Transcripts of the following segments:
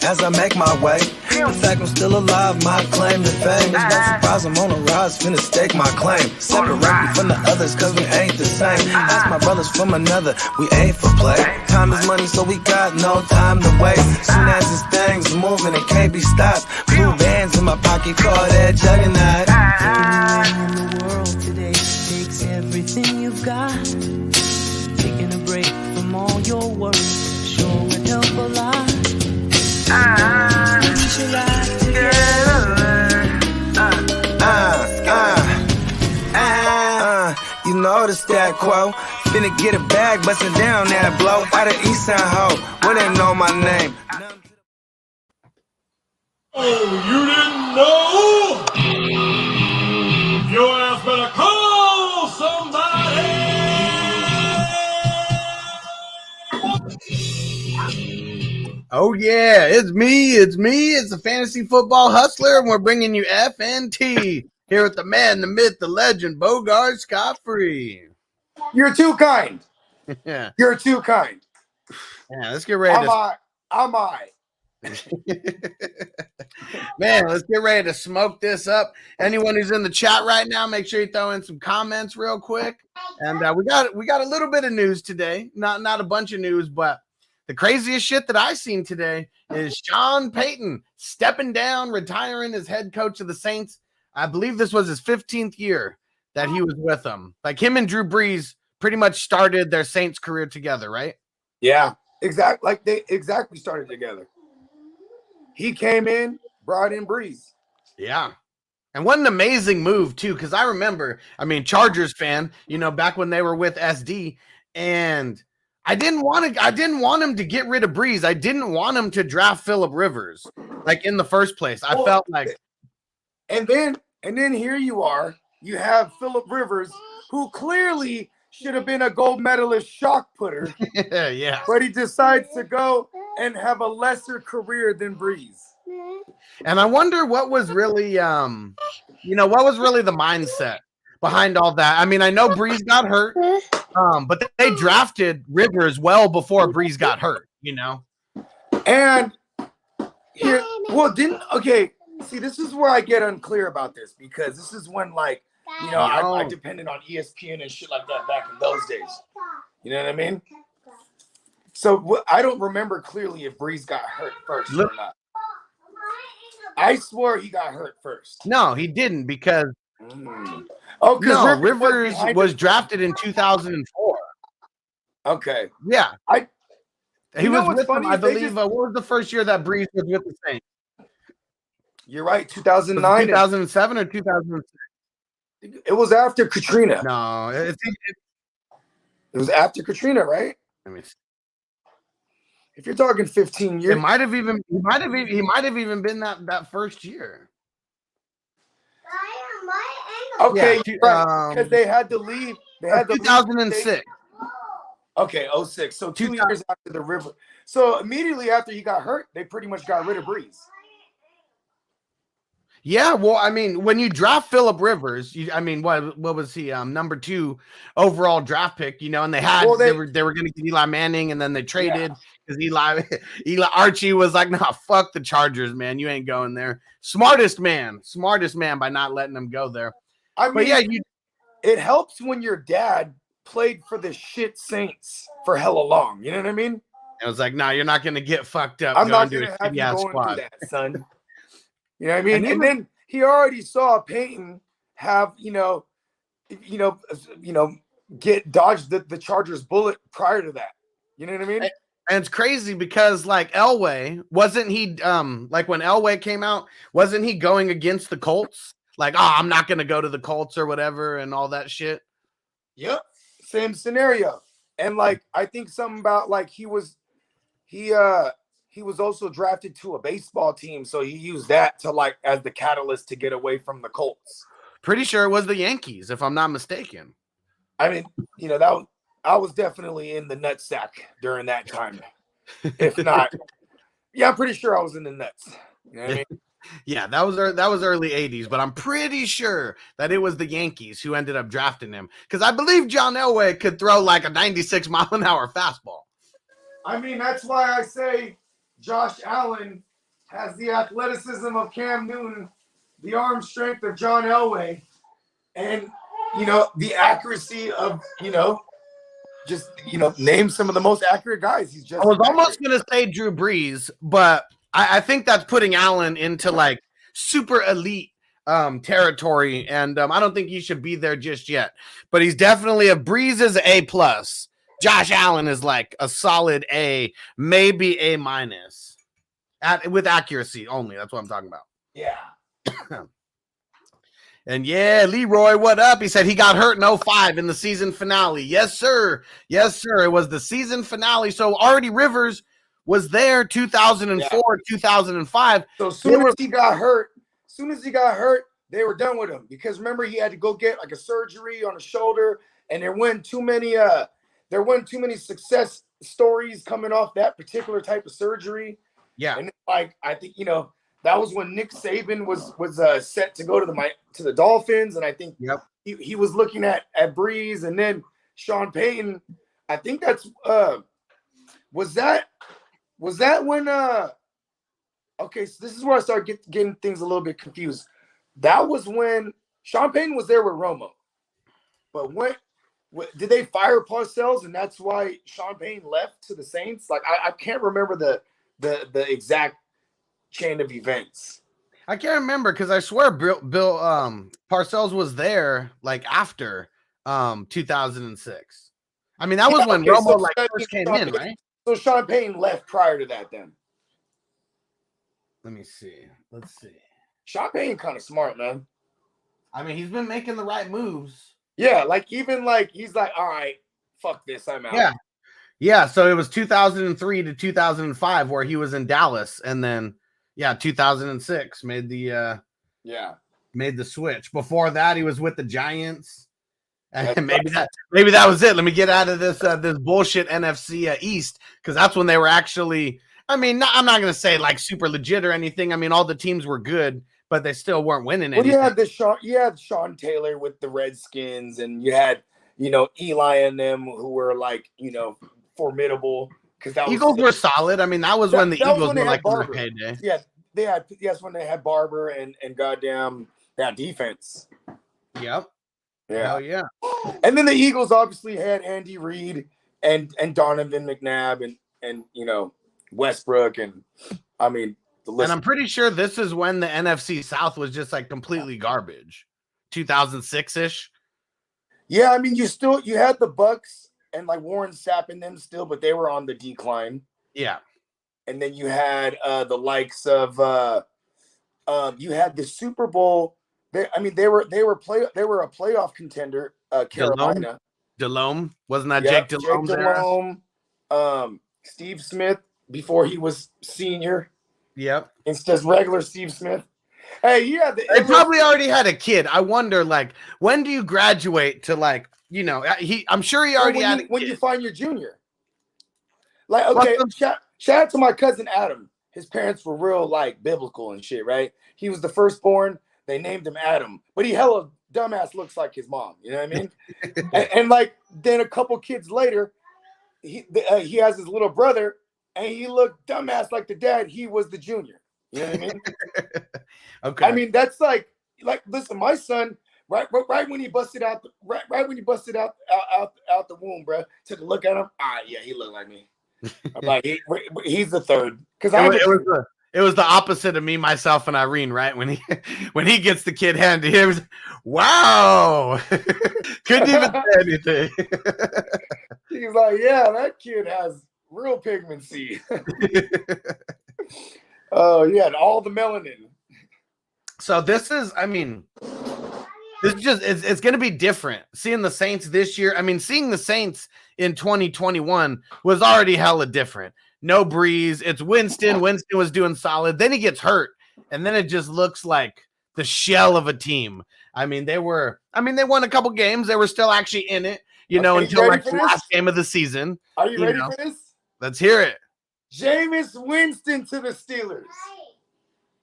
as I make my way. The fact I'm still alive, my claim to fame. It's no surprise I'm on a rise, finna stake my claim. Separate me from the others, cause we ain't the same. Ask my brothers from another, we ain't for play. Time is money, so we got no time to waste. Soon as this thing's moving, it can't be stopped. Blue bands in my pocket, call that juggernaut. In the world today takes everything you've got. Taking a break from all your work sure would help a lot. We should ride together. You know the stat quo. Finna get a bag, bustin' down that blow. Out of East Side Ho, where they know my name. Oh, you didn't know? Your ass better call somebody. Oh yeah, it's me. It's the Fantasy Football Hustler, and we're bringing you FNT here with the man, the myth, the legend, Bogard Scott. You're too kind. Yeah, You're too kind. yeah. Let's get ready. Am I? Man, let's get ready to smoke this up. Anyone who's in the chat right now, make sure you throw in some comments real quick. And we got a little bit of news today. Not a bunch of news, but the craziest shit that I seen today is Sean Payton stepping down, retiring as head coach of the Saints. I believe this was his 15th year that he was with them. Like him and Drew Brees pretty much started their Saints career together, right? Yeah, exactly. Like they exactly started together. He came in, brought in Brees. Yeah. And what an amazing move, too, because I remember, Chargers fan, back when they were with SD, and I didn't want him to get rid of Brees. I didn't want him to draft Phillip Rivers, like in the first place. I felt like, and then here you are. You have Phillip Rivers, who clearly should have been a gold medalist shot putter. Yeah. But he decides to go and have a lesser career than Brees. And I wonder what was really, what was really the mindset behind all that. I know Brees got hurt, but they drafted Rivers well before Brees got hurt, And here, see, this is where I get unclear about this, because this is when, I depended on ESPN and shit like that back in those days. You know what I mean? So I don't remember clearly if Brees got hurt first or not. I swore he got hurt first. No, he didn't, because Rivers was drafted in 2004. Okay. Yeah. He was with them, I believe. Just... what was the first year that Brees was with the Saints? You're right, 2009. 2007 or 2006? It was after Katrina. No, it was after Katrina, right? Let me see. If you're talking 15 years, he might have even been that first year. Okay, because they had to leave. They had 2006. Okay, 06. So 2 years after the River. So immediately after he got hurt, they pretty much got rid of Brees. Yeah, well, when you draft Phillip Rivers, what was he? Number 2 overall draft pick, and they had they were going to get Eli Manning, and then they traded because Eli Archie was like, "Nah, fuck the Chargers, man, you ain't going there." Smartest man by not letting them go there. It helps when your dad played for the shit Saints for hella long. You know what I mean? It was like, "Nah, you're not going to get fucked up." I'm not going to have you going through that, son. You know what I mean? And then he already saw Payton have, dodge the Chargers bullet prior to that. You know what I mean? And it's crazy because Elway, wasn't he when Elway came out, wasn't he going against the Colts? I'm not going to go to the Colts or whatever and all that shit. Yep. Same scenario. And I think something about he was also drafted to a baseball team, so he used that to as the catalyst to get away from the Colts. Pretty sure it was the Yankees, if I'm not mistaken. I was definitely in the nutsack during that time. If not, I'm pretty sure I was in the nuts. You know what I mean? Yeah, that was early 80s, but I'm pretty sure that it was the Yankees who ended up drafting him, because I believe John Elway could throw a 96-mile-an-hour fastball. That's why I say Josh Allen has the athleticism of Cam Newton, the arm strength of John Elway, and the accuracy of just name some of the most accurate guys. He's just. I was almost gonna say Drew Brees, but I think that's putting Allen into like super elite territory, and I don't think he should be there just yet. But he's definitely Brees is A plus. Josh Allen is like a solid A, maybe A minus, with accuracy only. That's what I'm talking about. Yeah. And yeah, Leroy, what up? He said he got hurt in 05 in the season finale. Yes, sir. Yes, sir. It was the season finale. So already Rivers was there 2004, 2005. So as soon as he got hurt, they were done with him because remember he had to go get like a surgery on his shoulder, and there weren't too many success stories coming off that particular type of surgery. Yeah. And like I think that was when Nick Saban was set to go to the Dolphins, and I think he was looking at Breeze, and then Sean Payton. I think that's was that when okay, so this is where I start getting things a little bit confused. That was when Sean Payton was there with Romo, but when did they fire Parcells, and that's why Sean Payton left to the Saints? Like I can't remember the exact chain of events. I can't remember because I swear Bill Parcells was there like after 2006. I mean that was when Romo first came in, right? So Sean Payton left prior to that then. Let me see. Let's see. Sean Payton kind of smart, man. I mean, he's been making the right moves. Yeah, like even like he's like, all right, fuck this, I'm out. Yeah. Yeah, so it was 2003 to 2005 where he was in Dallas, and then 2006 made the switch. Before that, he was with the Giants. And maybe that was it. Let me get out of this bullshit NFC East, because that's when they were actually. I mean, I'm not gonna say like super legit or anything. I mean, all the teams were good, but they still weren't winning anything. Well, you had Sean Taylor with the Redskins, and you had Eli and them who were like formidable because that Eagles were solid. I mean, that was when the Eagles were like on their heyday. Yeah, when they had Barber and goddamn that defense. Yep. Yeah. Hell yeah. And then the Eagles obviously had Andy Reid and Donovan McNabb and Westbrook, and I mean the list. And I'm pretty sure this is when the NFC South was just like completely garbage. 2006-ish. Yeah, I mean you had the Bucks and like Warren Sapp in them still, but they were on the decline. Yeah. And then you had the likes of you had the Super Bowl. They were a playoff contender. Carolina. Delhomme. Wasn't that Jake Delhomme? Jake Delhomme. Steve Smith before he was senior. Yep. It's just regular Steve Smith. Hey, they probably already had a kid. I wonder, like, when do you graduate to like, I'm sure he already had when you find your junior. Like, okay, shout out to my cousin Adam. His parents were real like biblical and shit, right? He was the firstborn. They named him Adam, but he hella dumbass looks like his mom. You know what I mean? and like then a couple kids later, he has his little brother, and he looked dumbass like the dad. He was the junior. You know what I mean? Okay. I mean that's like listen, my son right when he busted out out the womb, bro. Took a look at him. Yeah, he looked like me. I'm like he's the third because it was the opposite of me, myself, and Irene, right? When he gets the kid handed to him, wow, couldn't even say anything. He's like, yeah, that kid has real pigment C. Oh yeah, all the melanin. So this is, I mean, this is just it's going to be different. Seeing the Saints this year, I mean, seeing the Saints in 2021 was already hella different. No Breeze. It's Winston. Winston was doing solid. Then he gets hurt, and then it just looks like the shell of a team. I mean, they won a couple games. They were still actually in it, until like the last game of the season. Are you ready for this? Let's hear it. Jameis Winston to the Steelers.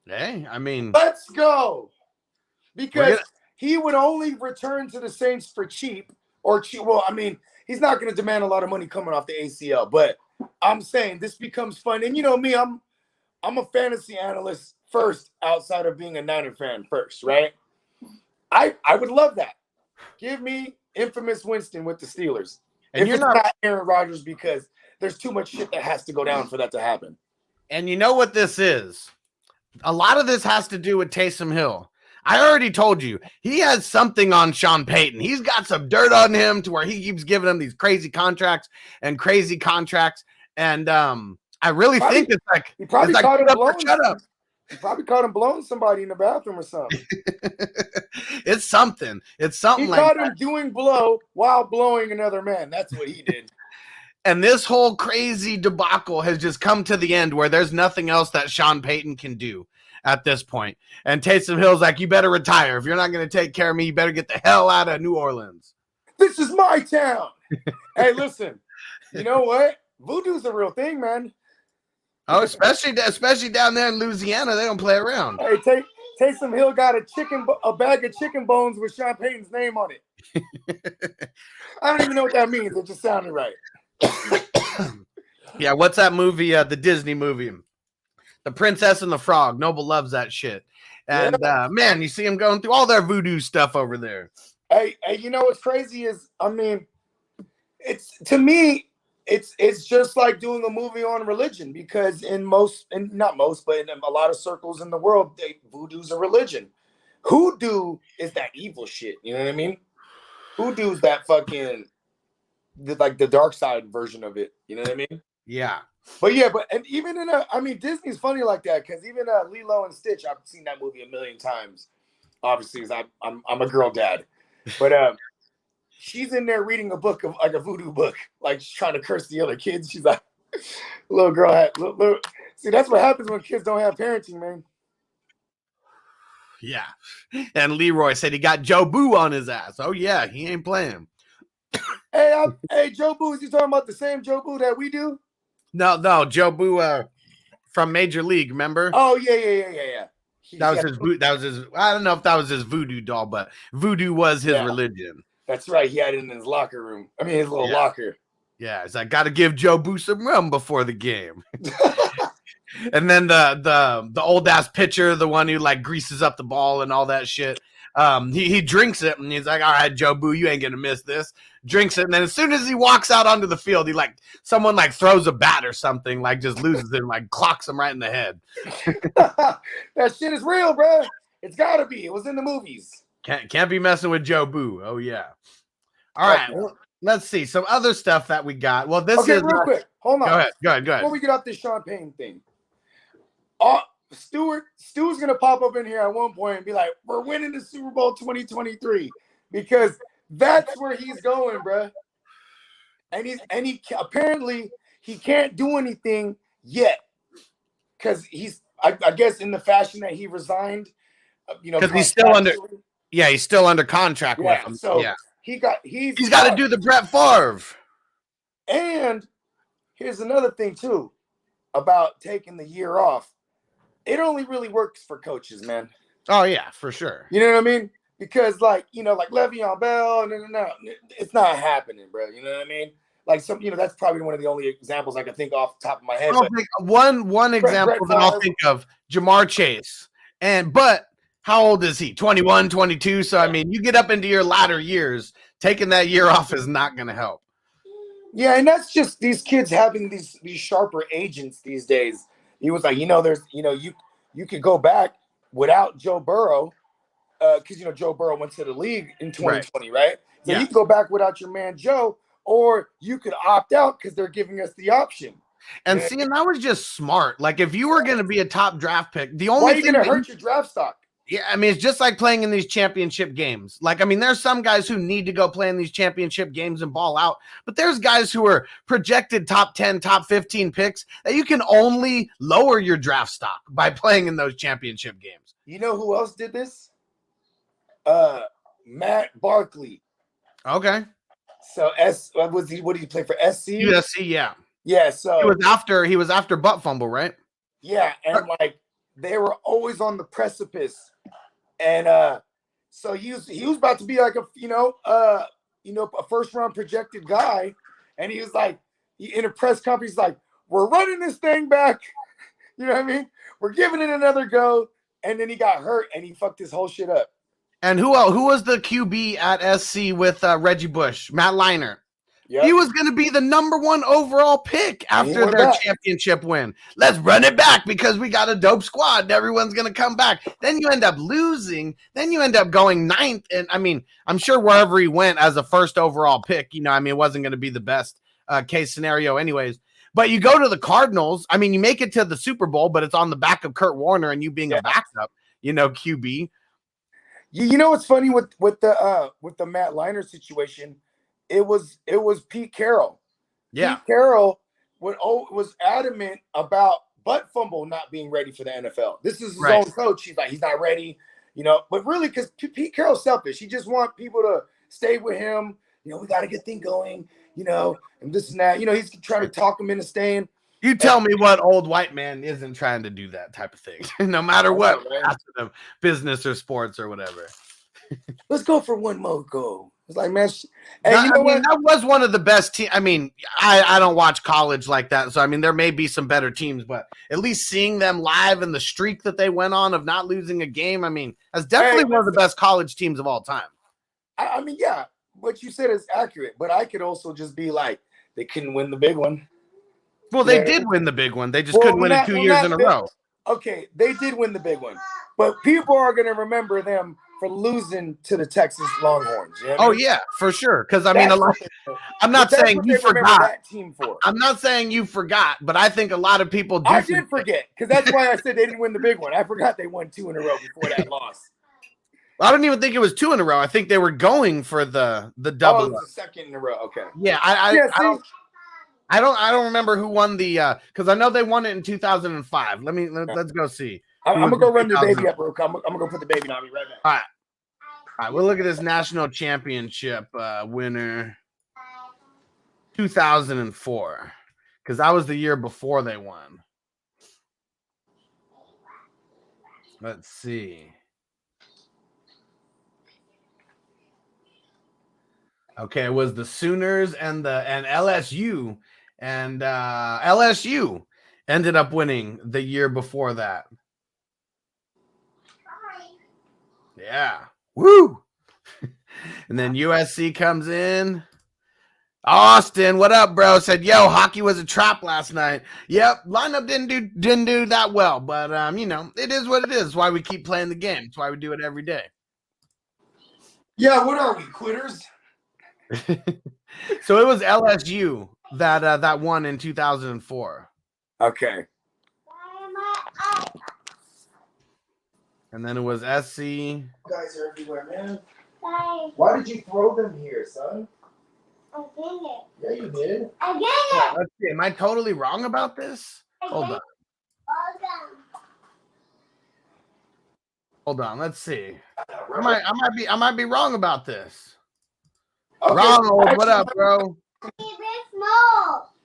Hey, I mean, let's go. Because he would only return to the Saints for cheap or cheap. Well, I mean, he's not going to demand a lot of money coming off the ACL, but I'm saying this becomes fun. And you know me, I'm I'm a fantasy analyst first, outside of being a Niner fan first, right? I would love that. Give me infamous Winston with the Steelers. And you're not Aaron Rodgers, because there's too much shit that has to go down for that to happen. And you know what this is? A lot of this has to do with Taysom Hill. I already told you, he has something on Sean Payton. He's got some dirt on him to where he keeps giving him these crazy contracts. And I really think it's like, he probably it's caught like, him blowing. shut up. He probably caught him blowing somebody in the bathroom or something. It's something. It's something he like caught that. him doing blow while blowing another man. That's what he did. And this whole crazy debacle has just come to the end where there's nothing else that Sean Payton can do at this point. And Taysom Hill's like, you better retire. If you're not going to take care of me, you better get the hell out of New Orleans. This is my town. Hey, listen, you know what? Voodoo's a real thing, man. Oh, especially down there in Louisiana, they don't play around. Hey, Taysom Hill got a bag of chicken bones with Sean Payton's name on it. I don't even know what that means. It just sounded right. Yeah, what's that movie? The Disney movie, The Princess and the Frog. Noble loves that shit. And man, you see him going through all their voodoo stuff over there. Hey, you know what's crazy is, I mean, it's just like doing a movie on religion, because not most, but in a lot of circles in the world, voodoo's a religion. Hoodoo is that evil shit. You know what I mean? Hoodoo's that fucking the dark side version of it. You know what I mean? Yeah. But even Disney's funny like that, because even Lilo and Stitch, I've seen that movie a million times. Obviously, because I'm a girl dad, but she's in there reading a book of like a voodoo book, like she's trying to curse the other kids. She's like, little girl had see, that's what happens when kids don't have parenting, man. Yeah. And Leroy said he got Joe Boo on his ass. Oh yeah, he ain't playing. Hey, Joe Boo, is you talking about the same Joe Boo that we do? No, Joe Boo from Major League, remember? Oh yeah. That was his I don't know if that was his voodoo doll, but voodoo was his religion. That's right. He had it in his locker room. I mean, his little locker. Yeah, it's like, got to give Joe Boo some rum before the game. And then the old ass pitcher, the one who like greases up the ball and all that shit. He drinks it and he's like, all right, Joe Boo, you ain't gonna miss this. Drinks it, and then as soon as he walks out onto the field, he like someone like throws a bat or something, like just loses it, like clocks him right in the head. That shit is real, bro. It's gotta be. It was in the movies. Can't be messing with Joe Boo. Oh yeah. All right. Well, let's see some other stuff that we got. Well, this is real quick. Hold on. Go ahead. Before we get off this Sean Payton thing, Stu's gonna pop up in here at one point and be like, "We're winning the Super Bowl 2023," because that's where he's going, bro. And he apparently he can't do anything yet, because I guess in the fashion that he resigned, because he's still under contract with him. So he's got to do the Brett Favre. And here's another thing too about taking the year off. It only really works for coaches, man. Oh yeah, for sure. You know what I mean? Because like Le'Veon Bell, no, it's not happening, bro. You know what I mean? Like that's probably one of the only examples I can think off the top of my head. One example that I'll think of, Jamar Chase. But how old is he? 21, 22. So I mean, you get up into your latter years, taking that year off is not going to help. Yeah, and that's just these kids having these sharper agents these days. He was like, there's you could go back without Joe Burrow. Because Joe Burrow went to the league in 2020, right? So you can go back without your man Joe, or you could opt out because they're giving us the option. And that was just smart. Like if you were going to be a top draft pick, the only why are you going to hurt your draft stock? Yeah, I mean, it's just like playing in these championship games. Like, I mean, there's some guys who need to go play in these championship games and ball out, but there's guys who are projected top 10, top 15 picks that you can only lower your draft stock by playing in those championship games. You know who else did this? Matt Barkley. Okay. So what did he play for? SC? USC, yeah. Yeah, so he was after butt fumble, right? Yeah, and like they were always on the precipice. And so he was about to be like a first round projected guy, and he was like in a press conference, he's like, we're running this thing back. You know what I mean? We're giving it another go, and then he got hurt and he fucked his whole shit up. And who else? Who was the QB at SC with Reggie Bush? Matt Leinart. Yep. He was going to be the #1 overall pick after went their back. championship win. Let's run it back because we got a dope squad and everyone's going to come back. Then you end up losing. Then you end up going 9th. And I mean, I'm sure wherever he went as a first overall pick, you know, I mean, it wasn't going to be the best case scenario anyways. But you go to the Cardinals. I mean, you make it to the Super Bowl, but it's on the back of Kurt Warner and you being a backup, you know, QB. You know what's funny with the Matt Leinart situation? It was Pete Carroll. Yeah. Pete Carroll was adamant about butt fumble not being ready for the NFL. This is his own coach. He's like, he's not ready, you know. But really, because Pete Carroll's selfish. He just wants people to stay with him. You know, we got a good thing going, you know, and this and that. You know, he's trying to talk him into staying. You tell me what old white man isn't trying to do that type of thing, no matter what, business or sports or whatever. Let's go for one more go. It's like, man, that was one of the best teams. I mean, I don't watch college like that, so I mean, there may be some better teams, but at least seeing them live and the streak that they went on of not losing a game, I mean, that's definitely one of the best college teams of all time. I mean, yeah, what you said is accurate, but I could also just be like, they couldn't win the big one. Well, they did win the big one. They just couldn't win it 2 years in a row. Okay, they did win the big one, but people are going to remember them for losing to the Texas Longhorns. You know what I mean? Yeah, for sure. Because I mean, I'm not saying you forgot that team for. I'm not saying you forgot, but I think a lot of people do. I did forget because that's why I said they didn't win the big one. I forgot they won 2 in a row before that loss. I don't even think it was 2 in a row. I think they were going for the double. Oh, it was the 2nd in a row. Okay. Yeah, I don't remember who won the because I know they won it in 2005. Let's go see. I'm gonna go run the baby up real quick. I'm gonna go put the baby on me right now. All right. We'll look at this national championship winner 2004 because that was the year before they won. Let's see. Okay, it was the Sooners and LSU, and LSU ended up winning the year before that. Yeah, woo! And then USC comes in. Austin, what up, bro? Said, yo, hockey was a trap last night. Yep, lineup didn't do that well, but you know, it is what it is. It's why we keep playing the game. It's why we do it every day. Yeah, what are we, quitters? So it was LSU that won in 2004. Okay. And then it was SC. You guys are everywhere, man. Why did you throw them here, son? I didn't. Yeah, you did. I didn't. Let's see. Am I totally wrong about this? Hold on. Let's see. I might be wrong about this. Okay. Ronald, what up, bro? They're small.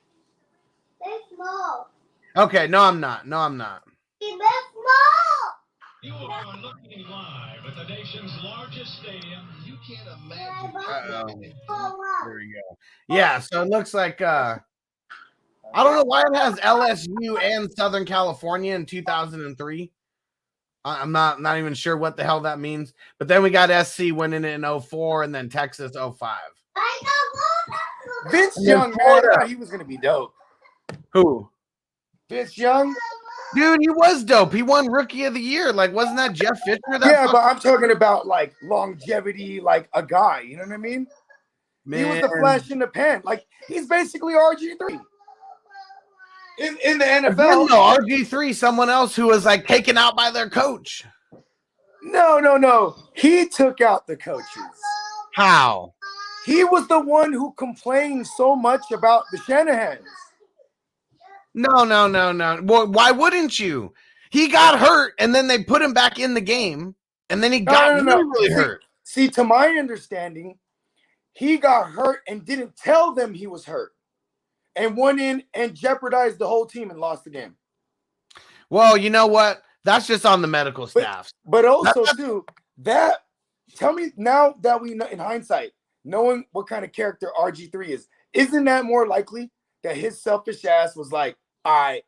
They're small. Okay, no, I'm not. They're small. You are looking live at the nation's largest stadium. You can't imagine. There we go. Yeah, so it looks like I don't know why it has LSU and Southern California in 2003. I'm not even sure what the hell that means. But then we got SC winning it in 04 and then Texas 05. Vince Young, man, I thought he was going to be dope. Who? Vince Young? Dude, he was dope. He won Rookie of the Year. Like, wasn't that Jeff Fisher? Yeah, but I'm talking about, like, longevity, like a guy. You know what I mean? Man. He was the flash in the pan. Like, he's basically RG3. In the NFL. No, RG3, someone else who was, like, taken out by their coach. No. He took out the coaches. How? He was the one who complained so much about the Shanahans. No. Well, why wouldn't you? He got hurt, and then they put him back in the game, and then he got really hurt. See, to my understanding, he got hurt and didn't tell them he was hurt, and went in and jeopardized the whole team and lost the game. Well, you know what? That's just on the medical staff. But also, too, tell me now that we know in hindsight, knowing what kind of character RG3 is, isn't that more likely that his selfish ass was like, all right,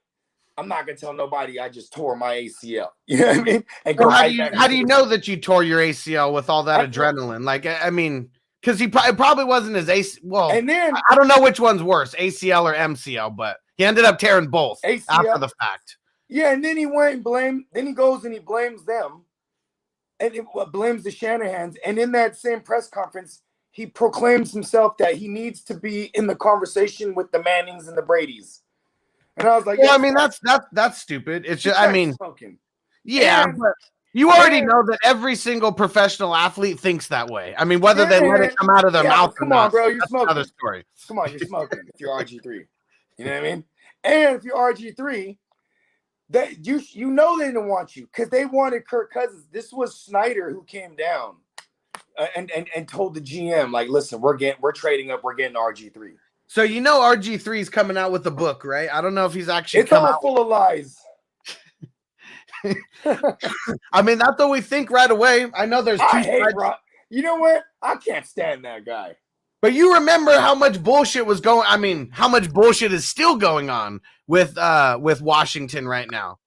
I'm not gonna tell nobody I just tore my ACL. You know what I mean? And Well, how right do you back how to do you the- know that you tore your ACL with all that I- adrenaline? Like, I mean, because it probably wasn't his AC. Well, And then I don't know which one's worse, ACL or MCL, but he ended up tearing both ACL. after the fact. Yeah, and then he went and blamed. Then he goes and he blames them, and blames the Shanahans. And in that same press conference, he proclaims himself that he needs to be in the conversation with the Mannings and the Bradys. And I was like, Well, I mean, that's stupid. It's just, I mean, smoking. yeah, And- but you already and- know that every single professional athlete thinks that way. I mean, whether they let it come out of their Yeah, mouth come or on, not, bro, you're that's smoking. another story. Come on, you're smoking if you're RG3. You know what I mean? And if you're RG3, that you know they didn't want you because they wanted Kirk Cousins. This was Snyder who came down and told the GM, like, listen, we're trading up, we're getting RG3. So you know RG3 is coming out with a book, right? I don't know if he's actually It's come all out. full of lies. I mean, that's what we think right away. I know there's two I hate sides, Rob. You know what? I can't stand that guy. but you remember how much bullshit was going. I mean, how much bullshit is still going on with Washington right now.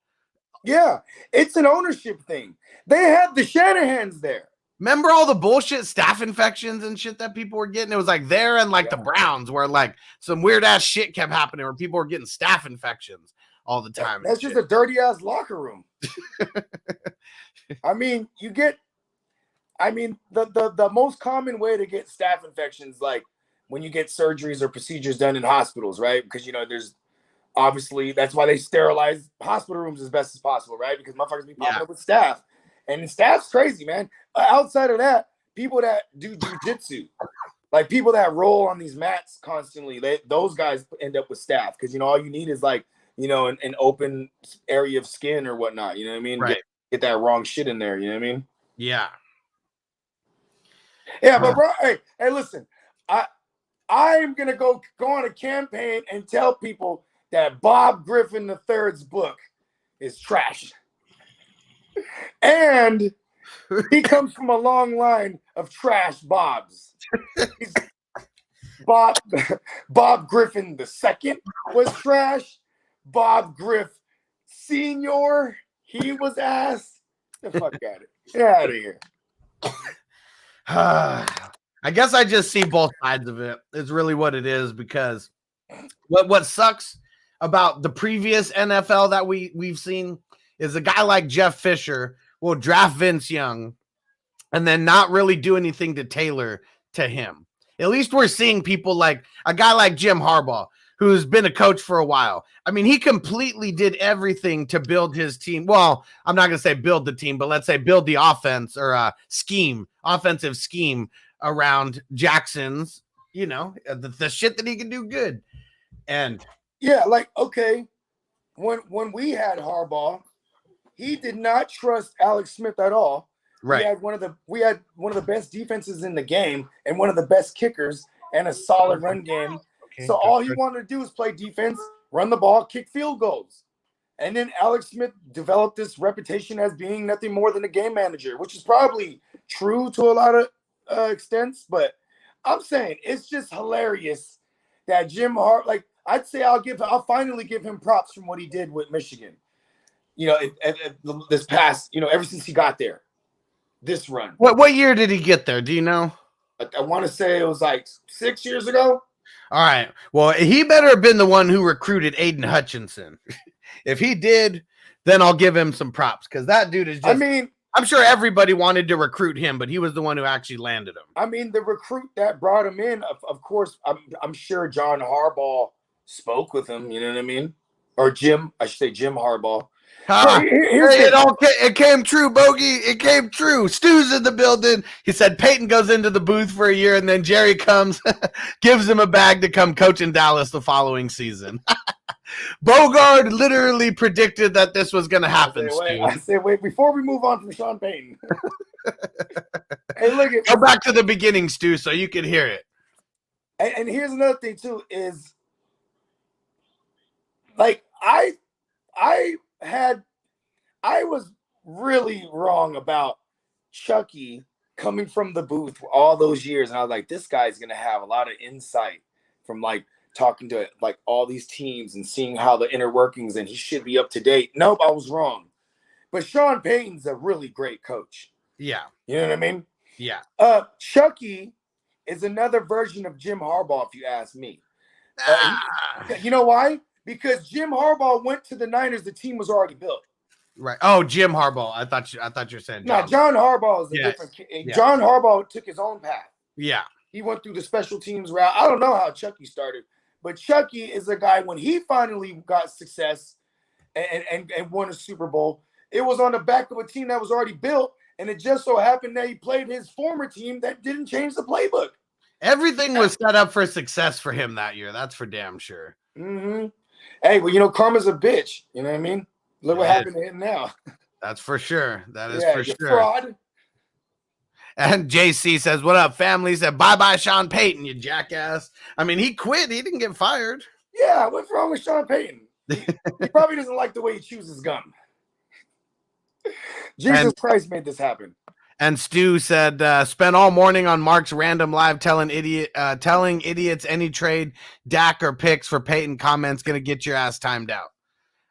Yeah, it's an ownership thing. They had the Shanahans there. Remember all the bullshit staph infections and shit that people were getting? It was like there and like the Browns where like some weird ass shit kept happening where people were getting staph infections all the time. That's just a dirty ass locker room. I mean, the most common way to get staph infections, like when you get surgeries or procedures done in hospitals, right? Because there's obviously that's why they sterilize hospital rooms as best as possible, right? Because motherfuckers be popping up with staph. And staff's crazy, man. Outside of that, people that do jujitsu, like people that roll on these mats constantly, those guys end up with staph because all you need is like an open area of skin or whatnot. You know what I mean? Right. Get that wrong shit in there. You know what I mean? Yeah. Yeah, but bro, hey, listen, I'm gonna go on a campaign and tell people that Bob Griffin III's book is trash. And he comes from a long line of trash Bobs. Bob Griffin II was trash. Bob Griff Sr., he was ass. The fuck out of it. Get out of here. I guess I just see both sides of it. It's really what it is because what sucks about the previous NFL that we've seen is a guy like Jeff Fisher will draft Vince Young and then not really do anything to tailor to him. At least we're seeing people like a guy like Jim Harbaugh, who's been a coach for a while. I mean, he completely did everything to build his team. Well, I'm not going to say build the team, but let's say build the offense or offensive scheme around Jackson's, the shit that he can do good. And yeah, like, okay, when we had Harbaugh, he did not trust Alex Smith at all. right. We had one of the best defenses in the game and one of the best kickers and a solid run game. Okay, so all he wanted to do was play defense, run the ball, kick field goals. And then Alex Smith developed this reputation as being nothing more than a game manager, which is probably true to a lot of extents. But I'm saying it's just hilarious that Jim Hart, like I'd say I'll finally give him props from what he did with Michigan. This past, ever since he got there, this run. What year did he get there? Do you know? I want to say it was like 6 years ago. All right. Well, he better have been the one who recruited Aiden Hutchinson. If he did, then I'll give him some props because that dude is just. I'm sure everybody wanted to recruit him, but he was the one who actually landed him. I mean, the recruit that brought him in, of course, I'm sure John Harbaugh spoke with him. You know what I mean? Or Jim Harbaugh. It came true, Bogey. It came true. Stu's in the building. He said Payton goes into the booth for a year, and then Jerry comes, gives him a bag to come coach in Dallas the following season. Bogard literally predicted that this was going to happen, I said, wait, before we move on from Sean Payton. Hey, look at go back to the beginning, Stu, so you can hear it. And here's another thing, too, is like I was really wrong about Chucky coming from the booth for all those years. And I was like, this guy's going to have a lot of insight from like talking to like all these teams and seeing how the inner workings and he should be up to date. Nope, I was wrong. But Sean Payton's a really great coach. Yeah. You know what I mean? Yeah. Chucky is another version of Jim Harbaugh, if you ask me. You know why? Because Jim Harbaugh went to the Niners, the team was already built. Right. Oh, Jim Harbaugh. I thought you were saying John. No, John Harbaugh is a different. Yeah. John Harbaugh took his own path. Yeah. He went through the special teams route. I don't know how Chucky started, but Chucky is a guy when he finally got success and won a Super Bowl, it was on the back of a team that was already built, and it just so happened that he played his former team that didn't change the playbook. Everything was set up for success for him that year. That's for damn sure. Mm-hmm. Hey, well, karma's a bitch. You know what I mean? Look what happened to him now. That's for sure. That is for sure. Fraud. And JC says, "What up, family?" He said, "Bye-bye, Sean Payton, you jackass." I mean, he quit. He didn't get fired. Yeah, what's wrong with Sean Payton? He probably doesn't like the way he chooses gum. Jesus Christ made this happen. And Stu said, "Spent all morning on Mark's random live telling idiots any trade, Dak or picks for Payton comments gonna get your ass timed out."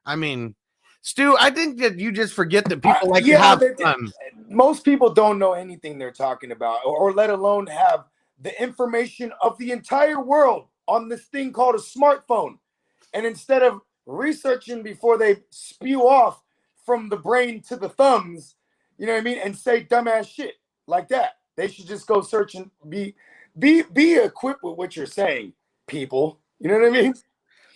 I mean, Stu, I think that you just forget that people like to have fun. Most people don't know anything they're talking about, or let alone have the information of the entire world on this thing called a smartphone. And instead of researching before they spew off from the brain to the thumbs, you know what I mean, and say dumbass shit like that, they should just go search and be equipped with what you're saying, people. You know what I mean?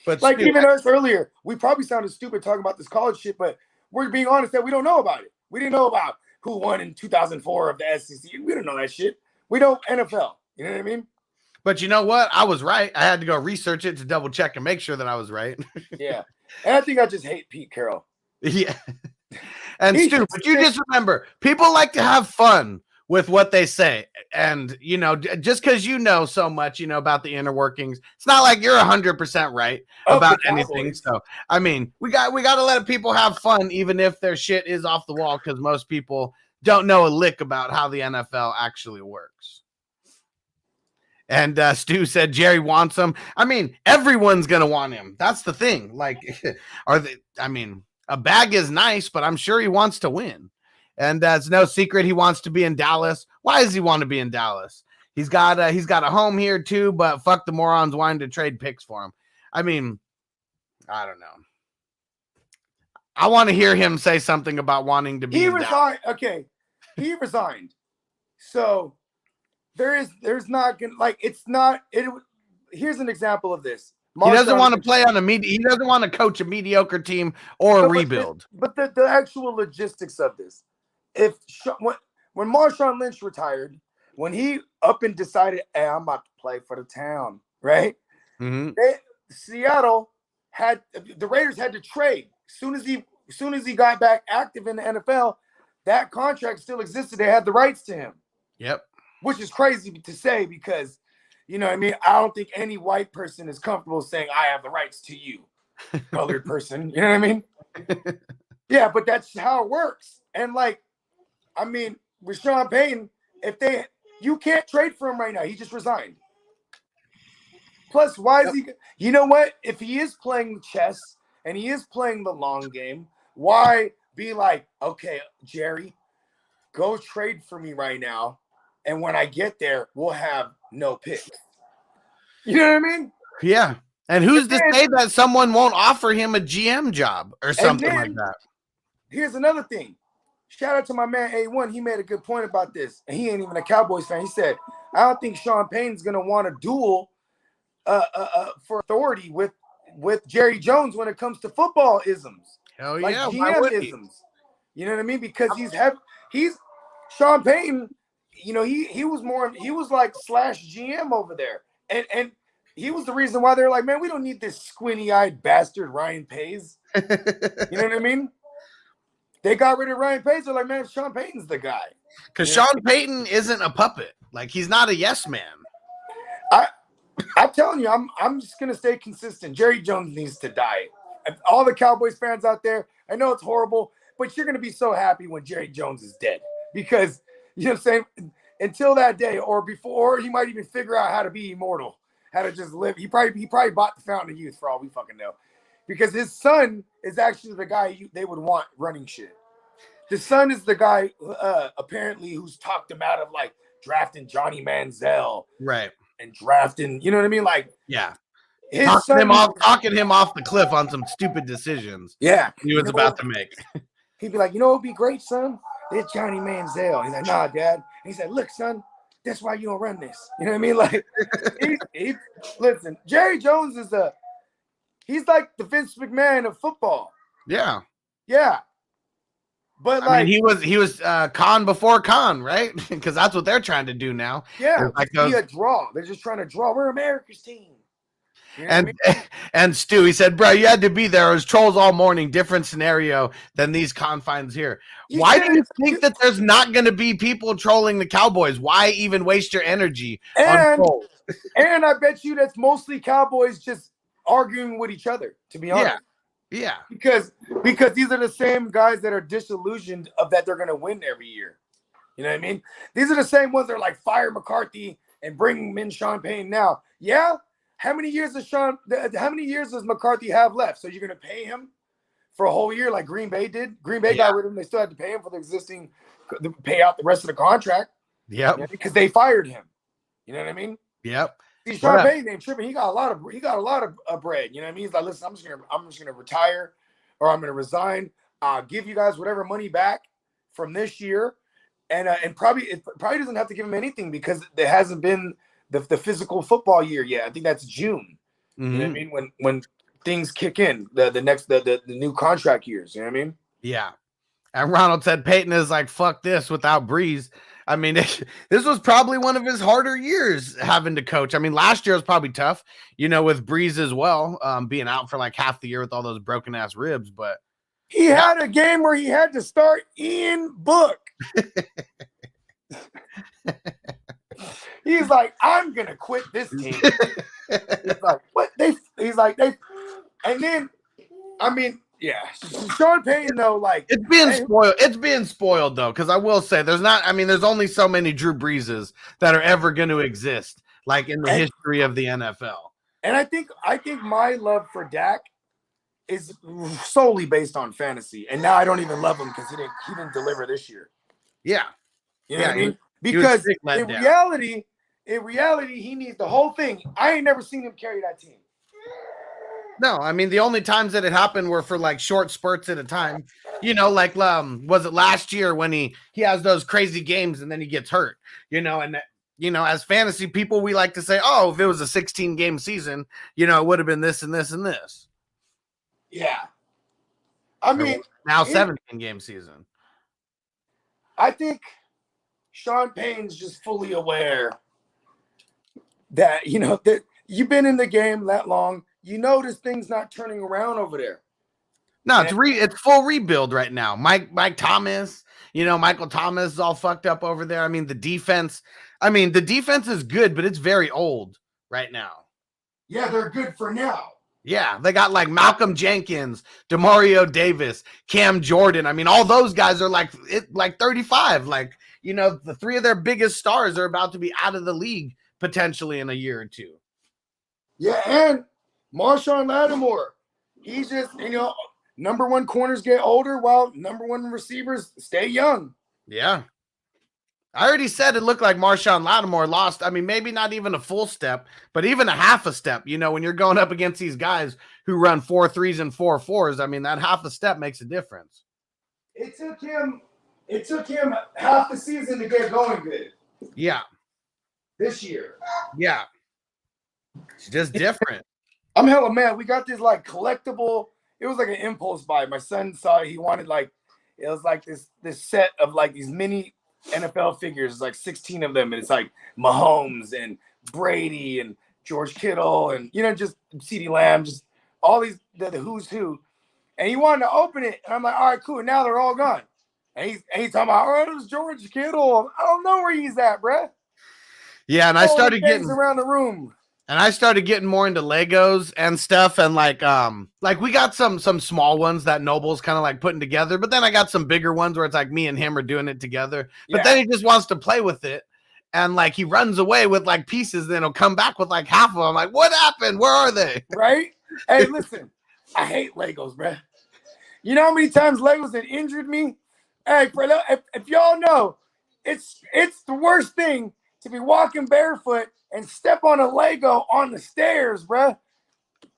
But like Stu, even us earlier, we probably sounded stupid talking about this college shit, but we're being honest that we don't know about it. We didn't know about who won in 2004 of the SEC. We don't know that shit. We know NFL. You know what I mean? But you know what? I was right. I had to go research it to double check and make sure that I was right. Yeah. And I think I just hate Pete Carroll. Yeah. And Stu, but you just remember, people like to have fun with what they say. And, just because you know so much, about the inner workings, it's not like you're 100% right about anything. So, I mean, we got to let people have fun, even if their shit is off the wall, because most people don't know a lick about how the NFL actually works. And Stu said Jerry wants him. I mean, everyone's going to want him. That's the thing. Like, a bag is nice, but I'm sure he wants to win. And it's no secret he wants to be in Dallas. Why does he want to be in Dallas? He's got a home here too, but fuck the morons wanting to trade picks for him. I mean, I don't know. I want to hear him say something about wanting to be. He resigned. Okay, he resigned. So there's not gonna it's not. Here's an example of this. He doesn't want to play on he doesn't want to coach a mediocre team or rebuild. But the actual logistics of this. When Marshawn Lynch retired, when he up and decided, hey, I'm about to play for the town, right? Mm-hmm. Seattle the Raiders had to trade. As soon as he got back active in the NFL, that contract still existed. They had the rights to him. Yep. Which is crazy to say because, you know what I mean? I don't think any white person is comfortable saying I have the rights to you, colored person. You know what I mean? Yeah, but that's how it works. And with Sean Payton, you can't trade for him right now. He just resigned. Plus, why is he? You know what? If he is playing chess and he is playing the long game, why be like, okay, Jerry, go trade for me right now, and when I get there, we'll have no picks. You know what I mean? Yeah. And who's to say that someone won't offer him a GM job or something like that? Here's another thing. Shout out to my man A1. He made a good point about this. And he ain't even a Cowboys fan. He said, I don't think Sean Payton's going to want to duel for authority with Jerry Jones when it comes to football isms. Hell like yeah. GM isms. You know what I mean? Because he's Sean Payton, he was like / GM over there. And he was the reason why they're like, man, we don't need this squinty-eyed bastard Ryan Pace. You know what I mean? They got rid of Ryan Pace. They're like, man, Sean Payton's the guy. Because Sean Payton isn't a puppet. Like, he's not a yes man. I'm telling you, I'm just gonna stay consistent. Jerry Jones needs to die. All the Cowboys fans out there, I know it's horrible, but you're gonna be so happy when Jerry Jones is dead because you know what I'm saying. Until that day, or before, he might even figure out how to be immortal had to just live. He probably bought the Fountain of Youth for all we fucking know, because his son is actually the guy they would want running shit. The son is the guy apparently who's talked him out of like drafting Johnny Manziel, right? And drafting, you know what I mean? Like, yeah, his talking son him off the cliff on some stupid decisions. Yeah, he was about to make. He'd be like, you know, it'd be great, son. It's Johnny Manziel. He's like, nah, Dad. And he said, look, son, that's why you don't run this. You know what I mean? Like, listen, Jerry Jones he's like the Vince McMahon of football. Yeah. But I mean, he was con before con, right? Because that's what they're trying to do now. Yeah, like be a draw. They're just trying to draw. We're America's team. You know and Stu, he said, bro, you had to be there. It was trolls all morning. Different scenario than these confines here. Why do you think that there's not going to be people trolling the Cowboys? Why even waste your energy on trolls? And I bet you that's mostly Cowboys just arguing with each other, to be honest. Yeah. Because these are the same guys that are disillusioned of that they're going to win every year. You know what I mean? These are the same ones that are like, fire McCarthy and bring in Sean Payton now. Yeah. How many years does McCarthy have left? So you're going to pay him for a whole year like Green Bay did? Green Bay got rid of him. They still had to pay him for pay out the rest of the contract. Yep. You know, because they fired him. You know what I mean? Yep. See, Sean Payton ain't tripping. He got a lot of bread. You know what I mean? He's like, listen, I'm just gonna retire, or I'm gonna resign. I'll give you guys whatever money back from this year, and probably doesn't have to give him anything because there hasn't been the physical football year yet. I think that's June. Mm-hmm. You know what I mean? When things kick in, the new contract years. You know what I mean? Yeah. And Ronald said Payton is like, fuck this without Breeze. I mean, this was probably one of his harder years having to coach. I mean, last year was probably tough, with Breeze as well, being out for like half the year with all those broken ass ribs. But he had a game where he had to start Ian Book. He's like, I'm gonna quit this team. He's like, what? And then, I mean, yeah, Sean Payton though, like it's being spoiled. It's being spoiled though, because I will say there's only so many Drew Breeses that are ever going to exist, like in the history of the NFL. And I think my love for Dak is solely based on fantasy, and now I don't even love him because he didn't deliver this year. Yeah, you know what I mean? Because in reality, he needs the whole thing. I ain't never seen him carry that team. No, I mean, the only times that it happened were for like short spurts at a time, like, was it last year when he has those crazy games and then he gets hurt, and, as fantasy people, we like to say, oh, if it was a 16 game season, it would have been this and this and this. Yeah. I mean, now 17 game season. I think Sean Payton's just fully aware that, that you've been in the game that long. This thing's not turning around over there. No, it's full rebuild right now. Mike Thomas, Michael Thomas is all fucked up over there. I mean, the defense is good, but it's very old right now. Yeah, they're good for now. Yeah, they got like Malcolm Jenkins, Demario Davis, Cam Jordan. I mean, all those guys are like 35. Like, the three of their biggest stars are about to be out of the league potentially in a year or two. Yeah, and Marshawn Lattimore, he's just, number one corners get older while number one receivers stay young. Yeah. I already said it looked like Marshawn Lattimore lost. I mean, maybe not even a full step, but even a half a step. When you're going up against these guys who run 4.3s and 4.4s, I mean, that half a step makes a difference. It took him half the season to get going good. Yeah. This year. Yeah. It's just different. I'm hella mad. We got this like collectible. It was like an impulse buy. My son saw it. He wanted it was like this set of like these mini NFL figures. It's like 16 of them. And it's like Mahomes and Brady and George Kittle and, just CeeDee Lamb, just all these, the who's who. And he wanted to open it. And I'm like, all right, cool. Now they're all gone. And he's talking about, oh, it was George Kittle. I don't know where he's at, bruh. Yeah. And I started getting around the room. And I started getting more into Legos and stuff. And like we got some small ones that Noble's kind of like putting together. But then I got some bigger ones where it's like me and him are doing it together. But then he just wants to play with it. and like he runs away with like pieces, then he'll come back with like half of them. I'm like, what happened? Where are they? Right? Hey, listen, I hate Legos, bruh. You know how many times Legos have injured me? Hey, if y'all know, it's the worst thing to be walking barefoot and step on a Lego on the stairs, bruh.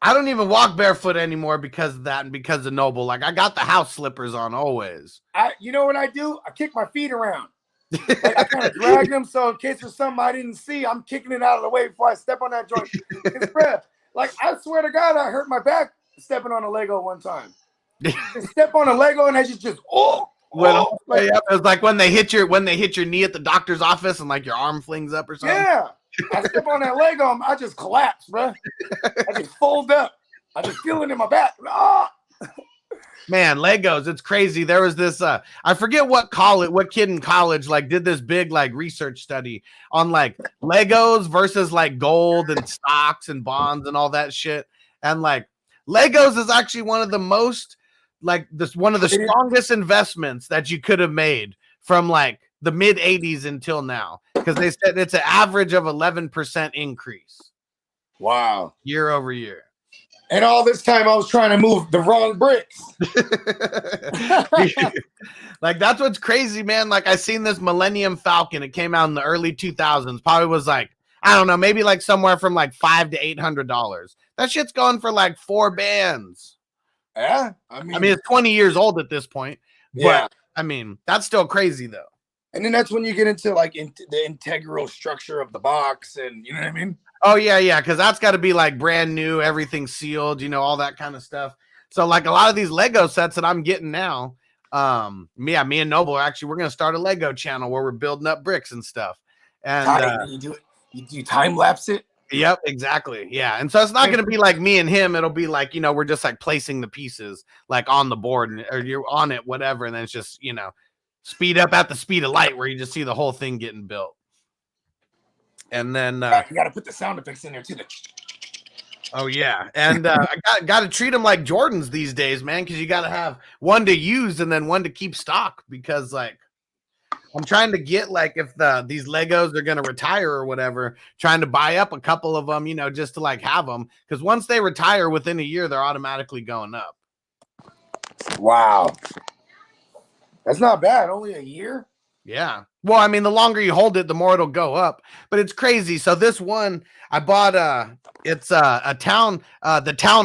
I don't even walk barefoot anymore because of that and because of Noble. Like I got the house slippers on always. You know what I do? I kick my feet around. Like I kind of drag them so in case there's something I didn't see, I'm kicking it out of the way before I step on that joint. Bruh, like I swear to God, I hurt my back stepping on a Lego one time. Just step on a Lego and I just it was like when they hit your knee at the doctor's office and like your arm flings up or something. Yeah. I step on that Lego, I just collapse, bro. I just fold up. I just feel it in my back. Ah! Man, Legos, it's crazy. There was this I forget what kid in college like did this big like research study on like Legos versus like gold and stocks and bonds and all that shit. And like Legos is actually one of the most like one of the strongest investments that you could have made from like the mid 80s until now, because they said it's an average of 11% increase. Wow. Year over year. And all this time I was trying to move the wrong bricks. Like that's what's crazy, man. Like I seen this Millennium Falcon. It came out in the early 2000s. Probably was like, I don't know, maybe like somewhere from like $500 to $800. That shit's going for like 4 bands. Yeah. I mean, it's 20 years old at this point. But yeah. I mean, that's still crazy though. And then that's when you get into like the integral structure of the box, and you know what I mean? Oh yeah, because that's got to be like brand new, everything sealed, you know, all that kind of stuff. So like a lot of these Lego sets that I'm getting now, me and Noble are actually, we're gonna start a Lego channel where we're building up bricks and stuff. And you do it, you time lapse it. Yep, exactly. Yeah, and so it's not gonna be like me and him. It'll be like, you know, we're just like placing the pieces like on the board, or you're on it, whatever, and then it's just, you know, speed up at the speed of light where you just see the whole thing getting built. And then you got to put the sound effects in there too. Oh yeah, and I got to treat them like Jordans these days, man, because you got to have one to use and then one to keep stock, because like I'm trying to get, like, if these Legos are gonna retire or whatever, trying to buy up a couple of them, you know, just to like have them, because once they retire within a year, they're automatically going up. Wow. That's not bad. Only a year? Yeah. Well, I mean, the longer you hold it, the more it'll go up. But it's crazy. So this one I bought, it's the town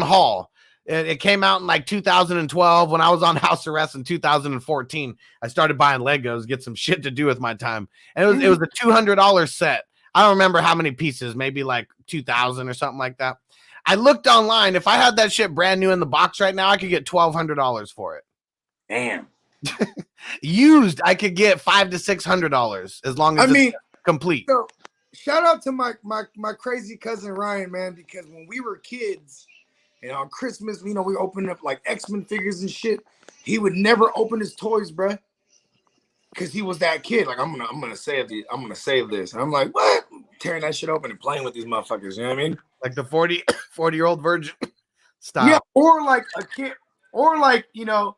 hall. It came out in like 2012 when I was on house arrest in 2014. I started buying Legos, get some shit to do with my time. And it was a $200 set. I don't remember how many pieces, maybe like 2,000 or something like that. I looked online. If I had that shit brand new in the box right now, I could get $1,200 for it. Damn. Used, I could get $500 to $600 as long as it's complete. So shout out to my crazy cousin Ryan, man, because when we were kids, and on Christmas, you know, we opened up like X-Men figures and shit. He would never open his toys, bro, because he was that kid. Like, I'm gonna save this. And I'm like, what? Tearing that shit open and playing with these motherfuckers. You know what I mean? Like the 40-year-old virgin style. Yeah, or like a kid, or like, you know,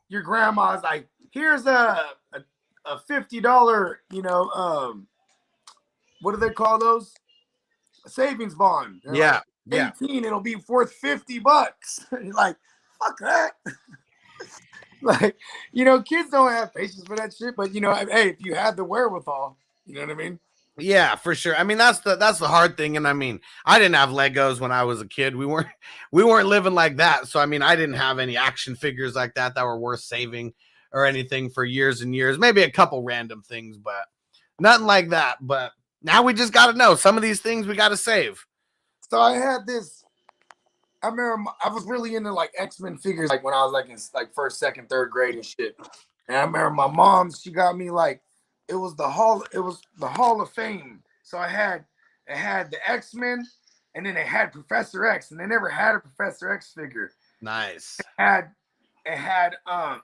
your grandma's like, here's a $50, you know, what do they call those? A savings bond. Yeah. Like, 18, it'll be worth $50. You're like, fuck that. Like, you know, kids don't have patience for that shit, but you know, hey, if you had the wherewithal, you know what I mean? Yeah, for sure. I mean, that's the hard thing. And I mean, I didn't have Legos when I was a kid. We weren't living like that. So I mean, I didn't have any action figures like that were worth saving or anything for years and years. Maybe a couple random things, but nothing like that. But now we just got to know some of these things we got to save. So I had this. I remember I was really into like X-Men figures, like when I was like in like first, second, third grade and shit. And I remember my mom, she got me like, it was the Hall of Fame. So it had the X-Men, and then it had Professor X, and they never had a Professor X figure. Nice. It had all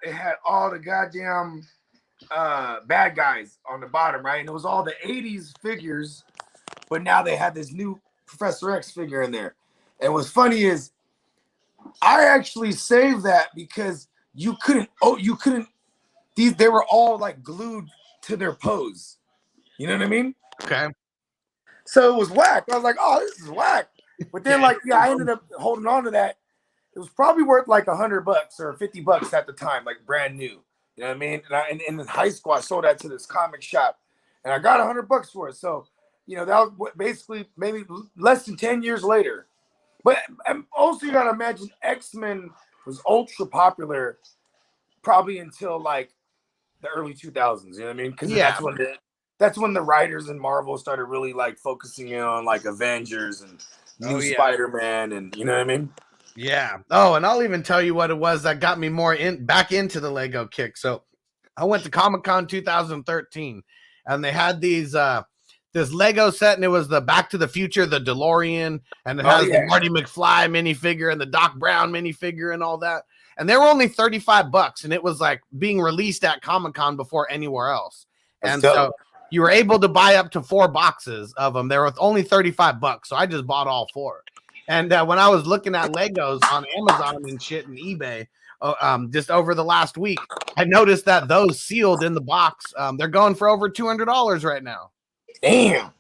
the goddamn bad guys on the bottom, right? And it was all the 80s figures, but now they had this new Professor X figure in there. And what's funny is I actually saved that because they were all like glued to their pose. You know what I mean? Okay. So it was whack. I was like, oh, this is whack. But then, I ended up holding on to that. It was probably worth like $100 or $50 at the time, like brand new. You know what I mean? And in high school, I sold that to this comic shop, and I got $100 for it. So, that was basically maybe less than 10 years later. But also, you got to imagine X-Men was ultra popular probably until like the early 2000s. You know what I mean? Because that's when the writers in Marvel started really like focusing in on like Avengers and new Spider-Man, and you know what I mean? Yeah. Oh, and I'll even tell you what it was that got me back into the Lego kick. So I went to Comic-Con 2013, and they had these this Lego set, and it was the Back to the Future, the DeLorean, and it has the Marty McFly minifigure and the Doc Brown minifigure and all that. And they were only $35, and it was like being released at Comic-Con before anywhere else. And so you were able to buy up to 4 boxes of them. They were only $35, so I just bought all 4. And when I was looking at Legos on Amazon and shit and eBay, just over the last week, I noticed that those sealed in the box, they're going for over $200 right now. Damn.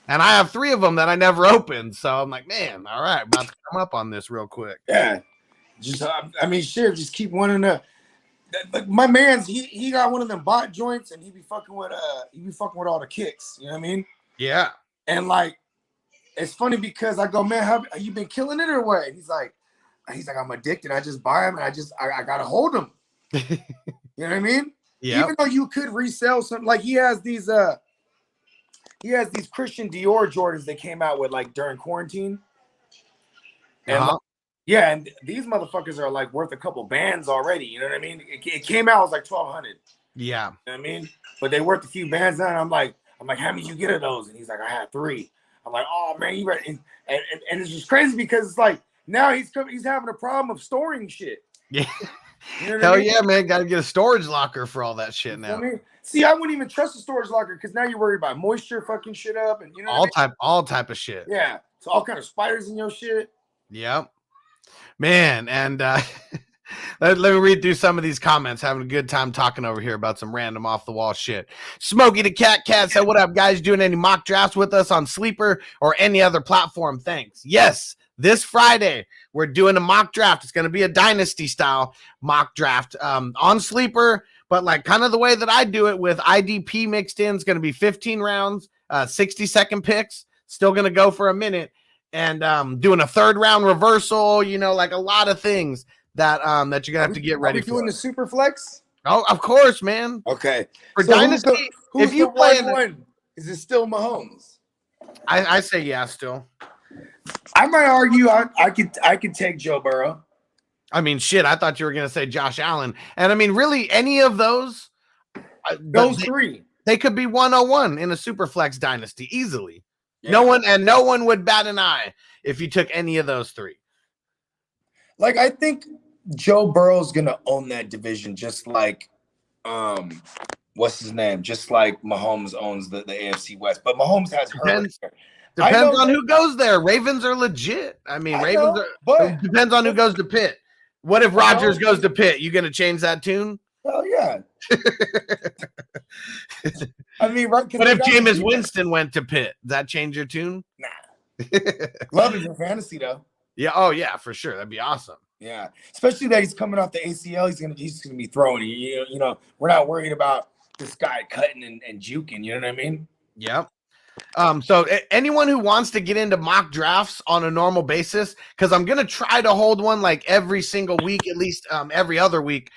And I have 3 of them that I never opened. So I'm like, man, all right, about to come up on this real quick. Yeah. Just, just keep one in the. Like my man's, he got one of them bot joints, and he be fucking with all the kicks. You know what I mean? Yeah. And like, it's funny because I go, man, have you been killing it or what? He's like, I'm addicted. I just buy them, and I gotta hold them. You know what I mean? Yeah. Even though you could resell something, like he has these Christian Dior Jordans they came out with like during quarantine. And and these motherfuckers are like worth a couple bands already. You know what I mean? It came out, it was like $1,200. Yeah. You know what I mean? But they worth a few bands now. And I'm like, how many you get of those? And he's like, I had 3. I'm like, oh man, you ready? And it's just crazy because it's like now he's having a problem of storing shit. Yeah. You know Hell I mean? Yeah, man. Got to get a storage locker for all that shit now. You know what I mean? See, I wouldn't even trust a storage locker because now you're worried about moisture fucking shit up, and you know all type of shit. Yeah. So all kind of spiders in your shit. Yep. Man, and let me read through some of these comments. Having a good time talking over here about some random off the wall shit. Smokey the Cat said, "What up, guys? Doing any mock drafts with us on Sleeper or any other platform? Thanks." Yes, this Friday we're doing a mock draft. It's going to be a dynasty style mock draft on Sleeper, but like kind of the way that I do it with IDP mixed in. It's going to be 15 rounds, 60-second picks. Still going to go for a minute. And doing a 3rd round reversal, like a lot of things that that you're gonna have to get ready for. Doing the super flex? Oh, of course, man. Okay. For Dynasty, who's if you play one, is it still Mahomes? I say yeah, still. I might argue I could take Joe Burrow. I mean, shit, I thought you were gonna say Josh Allen. And I mean, really, any of those 3. They could be 101 in a super flex dynasty easily. Yeah. No one would bat an eye if you took any of those 3. Like, I think Joe Burrow's gonna own that division, just like what's his name? Just like Mahomes owns the AFC West. But Mahomes has Depends on who goes there. Ravens are legit. I mean, it depends on who goes to Pitt. What if Rodgers goes to Pitt? You gonna change that tune? Hell yeah. I mean, right? What if Jameis Winston went to Pitt? Does that change your tune? Nah. Love him in fantasy though. Yeah. Oh yeah, for sure. That'd be awesome. Yeah, especially that he's coming off the ACL. He's gonna be throwing. You know, we're not worried about this guy cutting and juking. You know what I mean? Yep. So anyone who wants to get into mock drafts on a normal basis, because I'm going to try to hold one like every single week, at least every other week,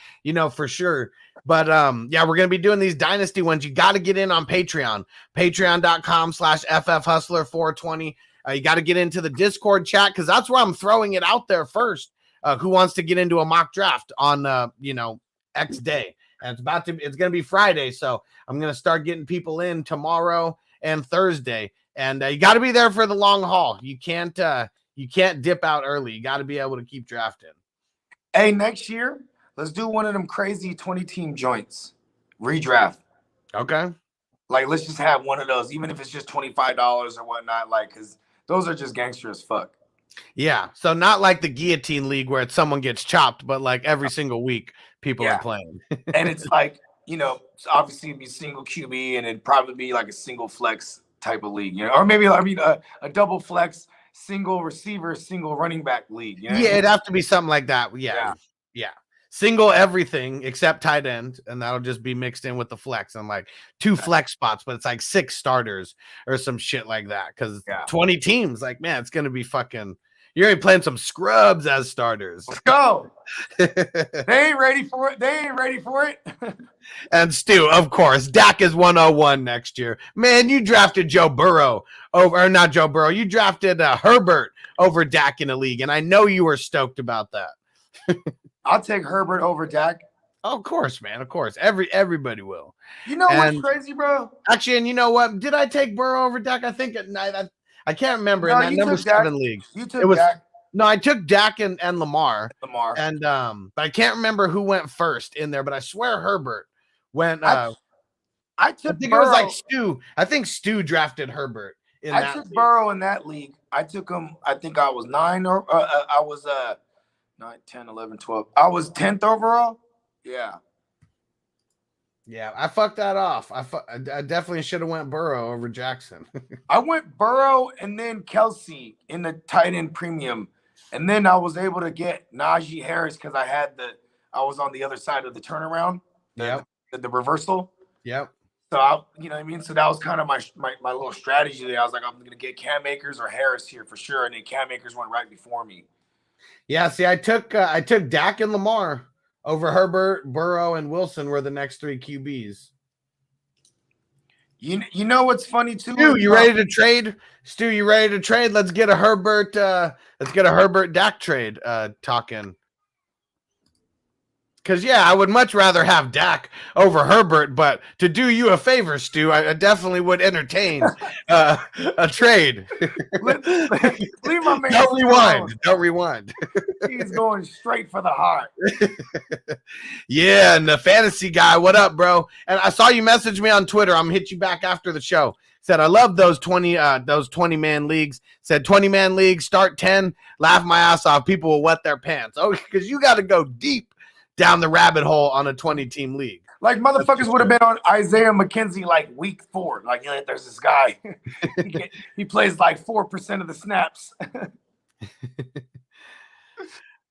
for sure. But yeah, we're going to be doing these dynasty ones. You got to get in on Patreon, patreon.com/FFHustler420. You got to get into the Discord chat because that's where I'm throwing it out there first. Who wants to get into a mock draft on, X day? And it's going to be Friday. So I'm going to start getting people in tomorrow and Thursday, and you got to be there for the long haul. You can't dip out early. You got to be able to keep drafting. Hey, next year, let's do one of them crazy 20-team joints. Redraft. Okay. Like, let's just have one of those, even if it's just $25 or whatnot, like, because those are just gangster as fuck. Yeah. So not like the guillotine league where someone gets chopped, but like every single week people are playing. And it's like, obviously it'd be single QB and it'd probably be like a single flex type of league, or maybe a double flex, single receiver, single running back league. Yeah, it'd have to be something like that. Yeah. Single everything except tight end, and that'll just be mixed in with the flex and like 2 flex spots, but it's like 6 starters or some shit like that. Because 20 teams, like, man, it's gonna be fucking. You're already playing some scrubs as starters. Let's go. They ain't ready for it. And Stu, of course, Dak is 101 next year. Man, you drafted Joe Burrow or not Joe Burrow. You drafted Herbert over Dak in a league, and I know you were stoked about that. I'll take Herbert over Dak. Oh, of course, man. Of course. Everybody will. You know what's crazy, bro? Actually, and you know what? Did I take Burrow over Dak? I think at night. I can't remember. No, in that number 7 league. You took Dak. No, I took Dak and Lamar. And but I can't remember who went first in there, but I swear Herbert went I think Burrow. It was like Stu. I think Stu drafted Herbert in that. I took Burrow in that league. I took him. I think I was 9 or I was 9, 10, 11, 12. I was 10th overall. Yeah. Yeah, I fucked that off. I definitely should have went Burrow over Jackson. I went Burrow and then Kelsey in the tight end premium. And then I was able to get Najee Harris because I was on the other side of the turnaround. The reversal. Yep. So you know what I mean? So that was kind of my little strategy there. I was like, I'm gonna get Cam Akers or Harris here for sure. And then Cam Akers went right before me. Yeah, see, I took Dak and Lamar over Herbert, Burrow, and Wilson were the next 3 QBs. You know what's funny too? Stu, you ready to trade? Stu, you ready to trade? Let's get a Herbert Dak trade talking. Because, I would much rather have Dak over Herbert, but to do you a favor, Stu, I definitely would entertain a trade. Leave my man. Don't rewind. He's going straight for the heart. Yeah, and the fantasy guy, what up, bro? And I saw you message me on Twitter. I'm going to hit you back after the show. Said, I love those 20-man leagues. Said 20-man leagues, start 10, laugh my ass off. People will wet their pants. Oh, because you got to go deep down the rabbit hole on a 20-team league. Like motherfuckers would have been on Isaiah McKenzie like week 4. Like, there's this guy. he plays like 4% of the snaps.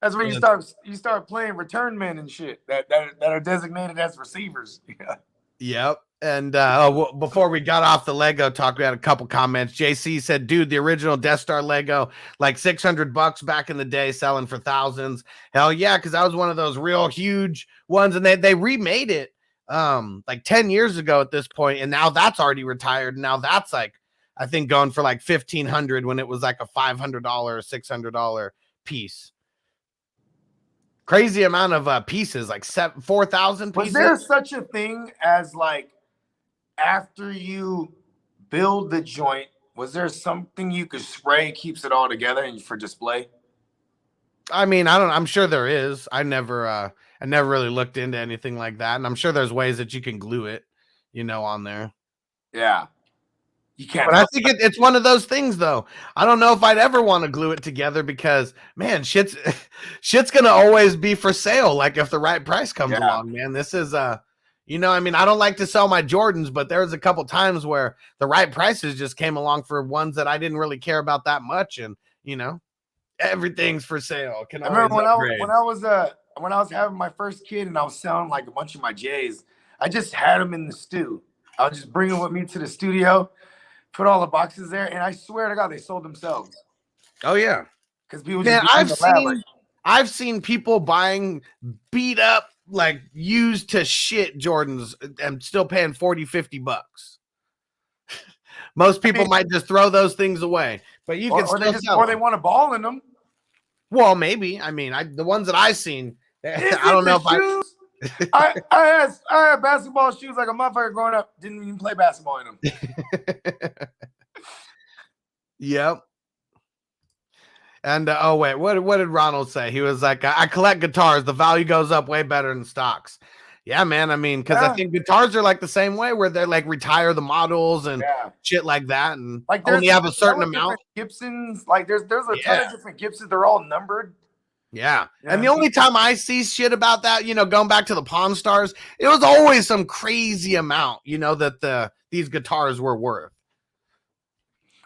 That's when you start playing return men and shit that are designated as receivers. Yep. And before we got off the Lego talk, we had a couple comments. JC said, dude, the original Death Star Lego, like $600 back in the day, selling for thousands. Hell yeah, because that was one of those real huge ones. And they remade it like 10 years ago at this point, and now that's already retired. Now that's like, I think, going for like $1,500 when it was like a $500, $600 piece. Crazy amount of pieces, like 4,000 pieces. Was there such a thing as like, after you build the joint, was there something you could spray keeps it all together and for display? I mean, I'm sure there is. I never really looked into anything like that. And I'm sure there's ways that you can glue it, on there. Yeah. You can't. But I think it's one of those things, though. I don't know if I'd ever want to glue it together because, man, shit's going to always be for sale. Like if the right price comes along, man, this is, I don't like to sell my Jordans, but there was a couple times where the right prices just came along for ones that I didn't really care about that much. And, everything's for sale. I remember when I was having my first kid and I was selling like a bunch of my J's, I just had them in the stew. I would just bring them with me to the studio, put all the boxes there, and I swear to God, they sold themselves. Oh yeah, because people. Man, I've seen people buying beat up, like used to shit Jordans and still paying $40-$50. Most people might just throw those things away, but you can still sell or they want a ball in them. Well, maybe. I mean, the ones that I've seen, I don't know if I had basketball shoes like a motherfucker growing up. Didn't even play basketball in them. Yep. And what did Ronald say? He was like, I collect guitars. The value goes up way better than stocks. Yeah, man. I mean, because I think guitars are like the same way where they're like retire the models and shit like that, and like only have a certain amount. Gibsons, like there's a ton of different Gibsons. They're all numbered. Yeah. Yeah. And the only time I see shit about that, going back to the Pawn Stars, it was always some crazy amount, that these guitars were worth.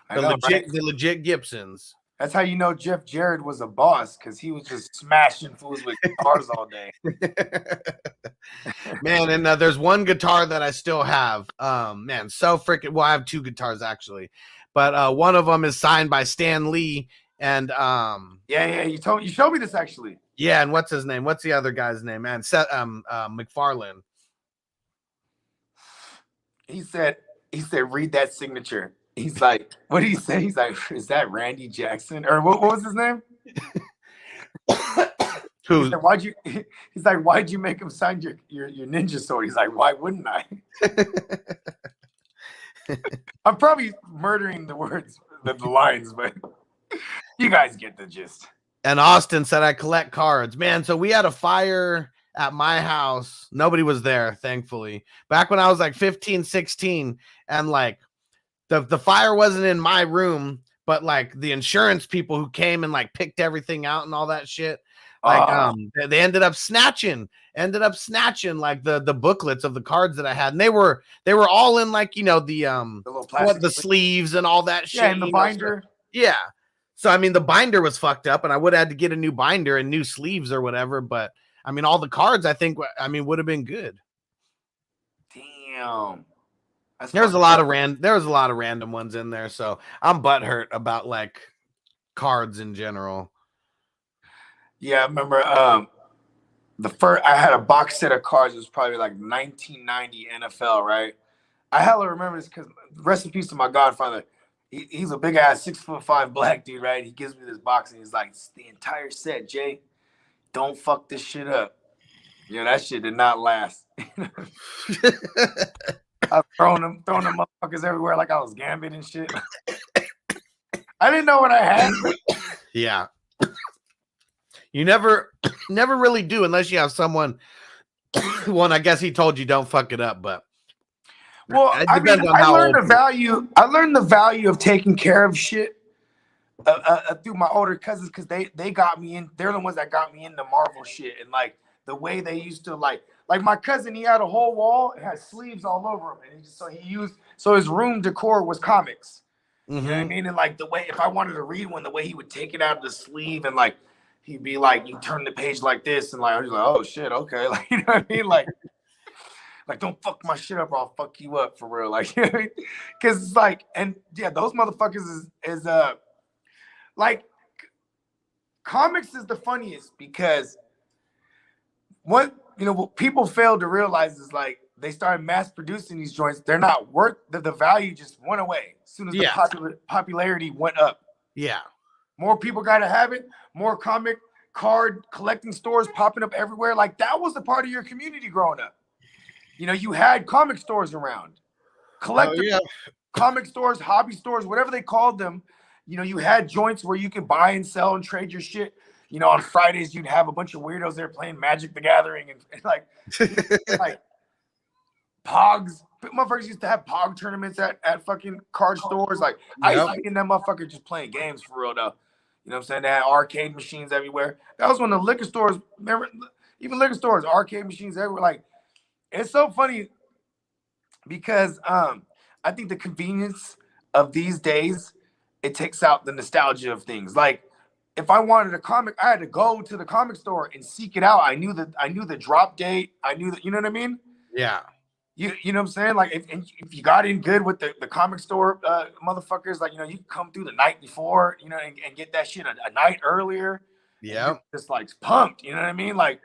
The legit Gibsons. That's how you know Jeff Jarrett was a boss, because he was just smashing fools with guitars all day. Man, and there's one guitar that I still have. Man, so freaking well, I have two guitars actually, but one of them is signed by Stan Lee, and yeah, you showed me this actually. Yeah, and what's his name? What's the other guy's name, man? McFarlane. He said, read that signature. He's like, what did he say? He's like, is that Randy Jackson? Or what was his name? Who? He's like, why'd you make him sign your ninja sword? He's like, why wouldn't I? I'm probably murdering the words, the lines, but you guys get the gist. And Austin said, I collect cards. Man, so we had a fire at my house. Nobody was there, thankfully. Back when I was like 15, 16, and like the fire wasn't in my room, but like the insurance people who came and like picked everything out and all that shit. Like they ended up snatching like the booklets of the cards that I had, and they were all in like the little plastic sleeves and all that shit. Yeah, and the binder. Yeah. So I mean the binder was fucked up, and I would have had to get a new binder and new sleeves or whatever. But I mean all the cards would have been good. Damn. There was a lot of random ones in there, so I'm butthurt about like cards in general. Yeah, I remember I had a box set of cards. It was probably like 1990 NFL, right? I hella remember this because rest in peace to my godfather. He's a big ass 6'5" black dude, right? He gives me this box and he's like, it's the entire set, Jay. Don't fuck this shit up. That shit did not last. I was throwing them motherfuckers everywhere like I was Gambit and shit. I didn't know what I had. Yeah. You never really do unless you have someone. One, I guess he told you don't fuck it up, but well, I learned the value of taking care of shit through my older cousins, because they got me in. They're the ones that got me into Marvel shit, and like the way they used to like my cousin. He had a whole wall. It had sleeves all over him, and so his room decor was comics. Mm-hmm. You know what I mean? And like the way, if I wanted to read one, the way he would take it out of the sleeve and like. He'd be like, you turn the page like this, and like I was like, oh shit, okay, like you know what I mean, like don't fuck my shit up, or I'll fuck you up for real, like you know what I mean? Because it's like, and yeah, those motherfuckers is like comics is the funniest, because what people fail to realize is like they started mass producing these joints, they're not worth the value just went away as soon as the popularity went up. Yeah. More people got to have it. More comic card collecting stores popping up everywhere. Like that was a part of your community growing up. You had comic stores around, comic stores, hobby stores, whatever they called them. You had joints where you could buy and sell and trade your shit. On Fridays you'd have a bunch of weirdos there playing Magic the Gathering and like like Pogs. Motherfuckers used to have Pog tournaments at fucking card stores. Like I used to be in that motherfucker just playing games for real though. You know what I'm saying? They had arcade machines everywhere. That was when the liquor stores, remember, even liquor stores, arcade machines everywhere. Like, it's so funny because I think the convenience of these days, it takes out the nostalgia of things. Like, if I wanted a comic, I had to go to the comic store and seek it out. I knew the drop date. I knew that, you know what I mean? Yeah. You know what I'm saying? Like if you got in good with the comic store motherfuckers, like, you come through the night before, and get that shit a night earlier. Yeah. Just like pumped, you know what I mean? Like,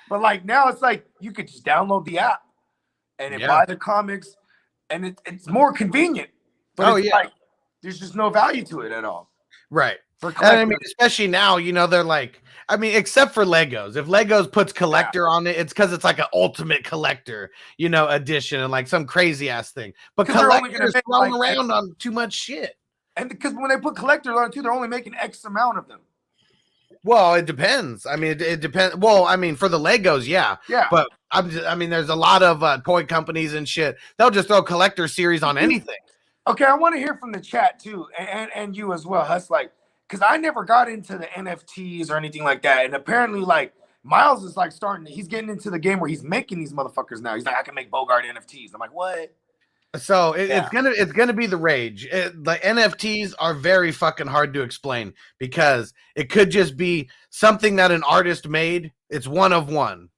but like now it's like you could just download the app and buy the comics, and it's more convenient. But like there's just no value to it at all. Right. And I mean, especially now, they're like, I mean, except for Legos. If Legos puts collector on it, it's because it's like an ultimate collector, edition and like some crazy ass thing. But collectors thrown around on too much shit. And because when they put collectors on it too, they're only making X amount of them. Well, it depends. I mean, it depends. Well, I mean, for the Legos, yeah. But there's a lot of toy companies and shit. They'll just throw collector series on anything. Okay, I want to hear from the chat too, and you as well, Hus. Like, because I never got into the NFTs or anything like that. And apparently, like, Miles is like he's getting into the game where he's making these motherfuckers now. He's like, I can make Bogard NFTs. I'm like, what? So it's gonna be the rage. The NFTs are very fucking hard to explain because it could just be something that an artist made. It's one of one.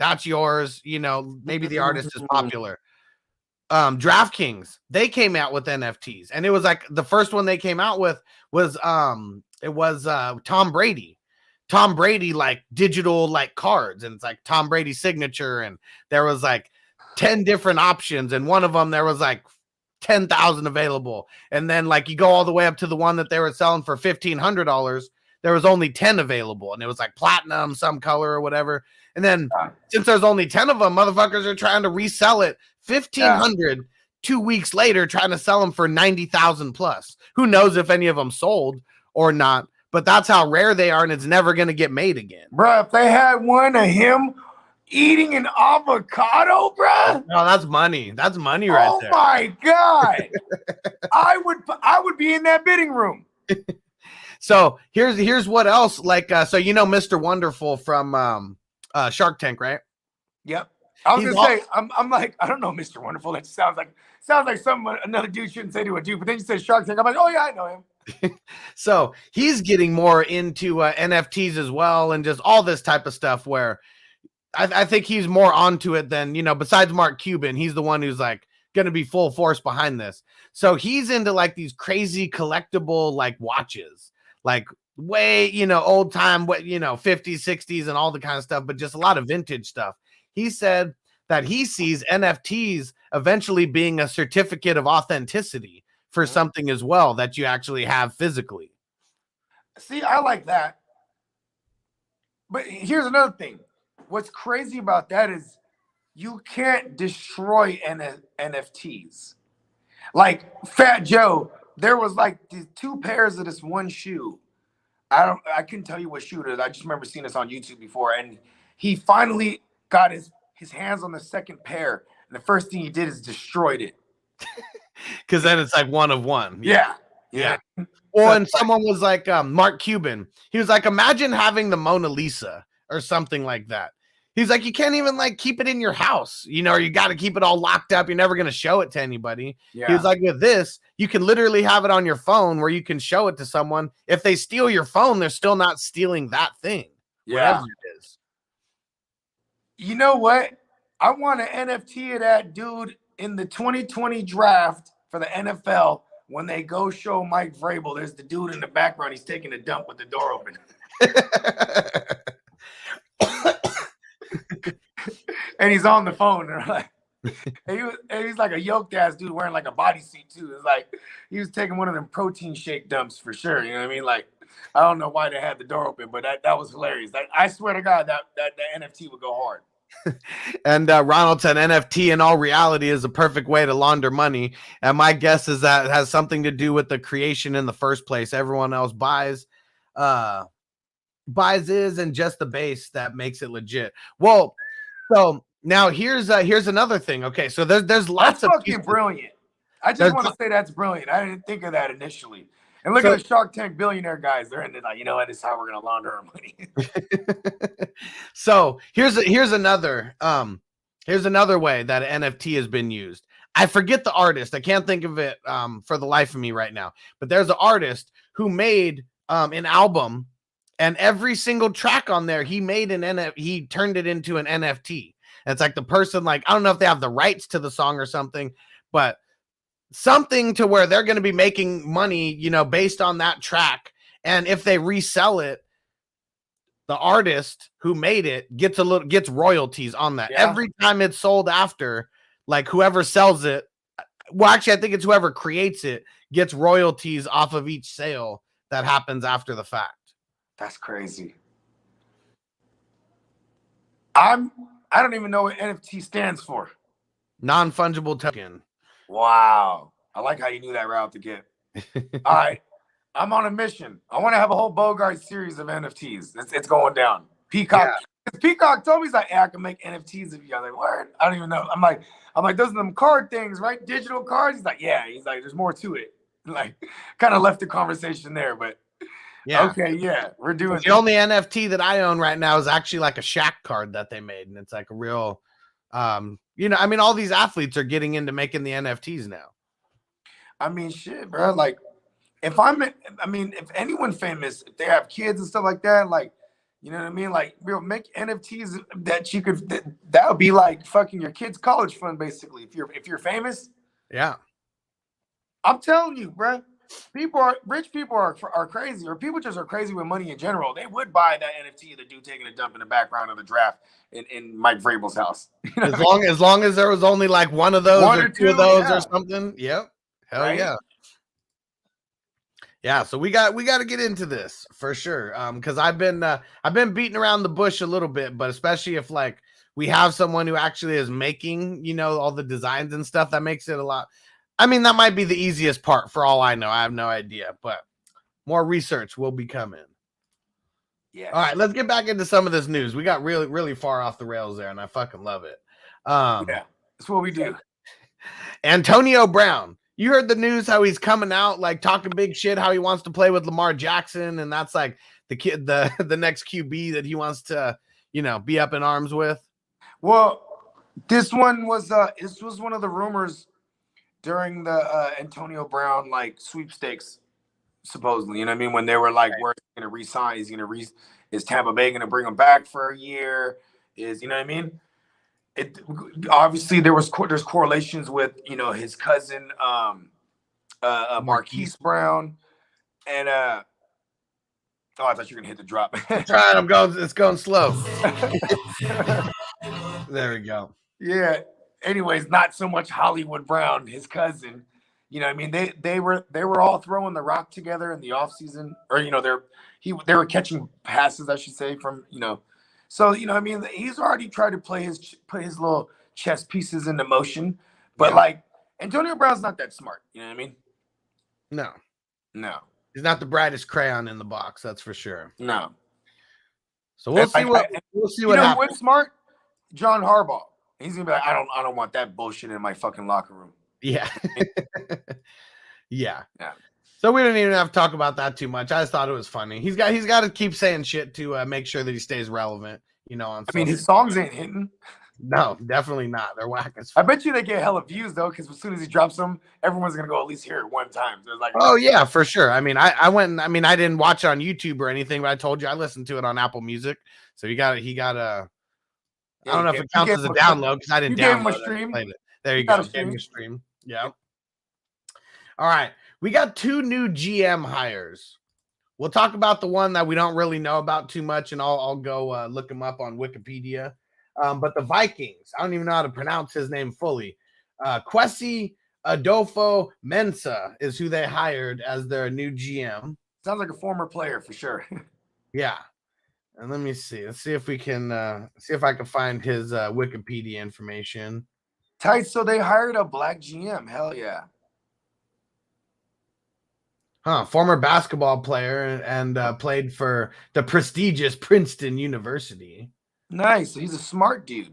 That's yours. You know, maybe the artist is popular. DraftKings, they came out with NFTs, and it was like the first one they came out with was Tom Brady. Tom Brady, like digital like cards, and it's like Tom Brady's signature, and there was like 10 different options, and one of them there was like 10,000 available, and then like you go all the way up to the one that they were selling for $1,500. There was only 10 available, and it was like platinum, some color or whatever. And then since there's only 10 of them, motherfuckers are trying to resell it 1,500 2 weeks later, trying to sell them for 90,000 plus. Who knows if any of them sold or not? But that's how rare they are, and it's never going to get made again. Bro, if they had one of him eating an avocado, bro. No, that's money. That's money right there. Oh my God. I would be in that bidding room. So here's what else. Like, so you know Mr. Wonderful from Shark Tank, right? Yep. I was gonna say, I'm like, I don't know Mr. Wonderful. That sounds like something another dude shouldn't say to a dude, but then you said Shark Tank. I'm like, oh yeah, I know him. So he's getting more into NFTs as well, and just all this type of stuff where I think he's more onto it than, you know, besides Mark Cuban, he's the one who's like going to be full force behind this. So he's into like these crazy collectible like watches, like way, you know, old time, what, you know, 50s, 60s and all the kind of stuff, but just a lot of vintage stuff. He said that he sees NFTs eventually being a certificate of authenticity for something as well that you actually have physically. See, I like that. But here's another thing. What's crazy about that is you can't destroy NFTs. Like Fat Joe, there was like these 2 pairs of this one shoe. I couldn't tell you what shoe it is. I just remember seeing this on YouTube before, and he finally got his hands on the second pair, and the first thing he did is destroyed it. Because then it's like one of one. Yeah. Well, and someone was like Mark Cuban. He was like, imagine having the Mona Lisa or something like that. He's like, you can't even like keep it in your house, you know, or you got to keep it all locked up. You're never going to show it to anybody. Yeah. He was like, with this, you can literally have it on your phone where you can show it to someone. If they steal your phone, they're still not stealing that thing. Yeah. Whatever it is. You know what? I want an NFT of that dude in the 2020 draft for the NFL. When they go show Mike Vrabel, there's the dude in the background. He's taking a dump with the door open. And he's on the phone. And he's like a yoked ass dude wearing like a bodysuit too. It's like he was taking one of them protein shake dumps for sure. You know what I mean? Like, I don't know why they had the door open, but that was hilarious. I swear to God, that NFT would go hard. And Ronald said NFT in all reality is a perfect way to launder money. And my guess is that it has something to do with the creation in the first place. Everyone else buys is and just the base that makes it legit. Well, so now here's another thing. Okay, so there's lots of fucking brilliant. I just want to say that's brilliant. I didn't think of that initially. And look at the Shark Tank billionaire guys. They're in it like, you know what? This is how we're gonna launder our money. So here's another way that an NFT has been used. I forget the artist. I can't think of it for the life of me right now. But there's an artist who made an album, and every single track on there he made he turned it into an NFT. And it's like the person, like, I don't know if they have the rights to the song or something, but something to where they're going to be making money, you know, based on that track. And if they resell it, the artist who made it gets royalties on that. Yeah. Every time it's sold after, like whoever sells it, well, actually, I think it's whoever creates it gets royalties off of each sale that happens after the fact. That's crazy. I don't even know what NFT stands for. Non-fungible token. Wow. I like how you knew that right off the get. All right. I'm on a mission. I want to have a whole Bogard series of NFTs. It's going down. Peacock. Yeah. Peacock told me, he's like, hey, I can make NFTs of you. I'm like, what? I don't even know. I'm like, those are them card things, right? Digital cards. He's like, yeah. He's like, there's more to it. Like, kind of left the conversation there, but Yeah. Okay, yeah, we're doing The only NFT that I own right now is actually like a Shaq card that they made, and it's like a real, I mean, all these athletes are getting into making the NFTs now. I mean, shit, bro. Like, if anyone famous, if they have kids and stuff like that, like, you know what I mean? Like, real make NFTs that you could. That would be like fucking your kid's college fund, basically. If you're famous, Yeah. I'm telling you, bro. Rich people are crazy, or people just are crazy with money in general. They would buy that NFT of the dude taking a dump in the background of the draft in Mike Vrabel's house. You know As long as there was only like one of those One or or two of two, those yeah. or something. Yep. Hell Right? yeah. Yeah, so we got to get into this for sure. Because I've been beating around the bush a little bit, but especially if like we have someone who actually is making, all the designs and stuff, that makes it a lot. I mean, that might be the easiest part for all I know. I have no idea, but more research will be coming. Yeah. All right, let's get back into some of this news. We got really, really far off the rails there, and I fucking love it. Yeah. That's what we do. Antonio Brown. You heard the news how he's coming out like talking big shit, how he wants to play with Lamar Jackson, and that's like the next QB that he wants to, be up in arms with. Well, this was one of the rumors during the Antonio Brown like sweepstakes, supposedly. You know what I mean? When they were like, where's he gonna resign? Is Tampa Bay gonna bring him back for a year? You know what I mean? It obviously there's correlations with his cousin Marquise Brown and I thought you were gonna hit the drop. Trying, it's going slow. There we go. Yeah. Anyways, not so much Hollywood Brown, his cousin. You know what I mean? They were all throwing the rock together in the offseason, or they were catching passes, I should say, from So, I mean, he's already tried to put his little chess pieces into motion. But like Antonio Brown's not that smart, you know what I mean? No. He's not the brightest crayon in the box, that's for sure. No. So we'll see what happens. What's smart? John Harbaugh. He's gonna be like, I don't want that bullshit in my fucking locker room. Yeah. Yeah. So we don't even have to talk about that too much. I just thought it was funny. He's got to keep saying shit to make sure that he stays relevant. His songs ain't hitting. No, definitely not. They're whack as I fuck. bet you they get hella views though, because as soon as he drops them, everyone's gonna go at least hear it one time. So it's like, oh yeah, for sure. I mean, I went. I mean, I didn't watch it on YouTube or anything, but I told you I listened to it on Apple Music. So he got a. I don't know if it counts as a download because I didn't download him a stream. it. There you go. Gave me a stream. Yeah. All right. We got 2 new GM hires. We'll talk about the one that we don't really know about too much, and I'll go look him up on Wikipedia. But the Vikings, I don't even know how to pronounce his name fully. Kwesi Adolfo Mensah is who they hired as their new GM. Sounds like a former player for sure. Yeah. And let me see. Let's see if we can see if I can find his Wikipedia information. Tight. So they hired a black GM. Hell yeah. Former basketball player and played for the prestigious Princeton University. Nice. So he's a smart dude.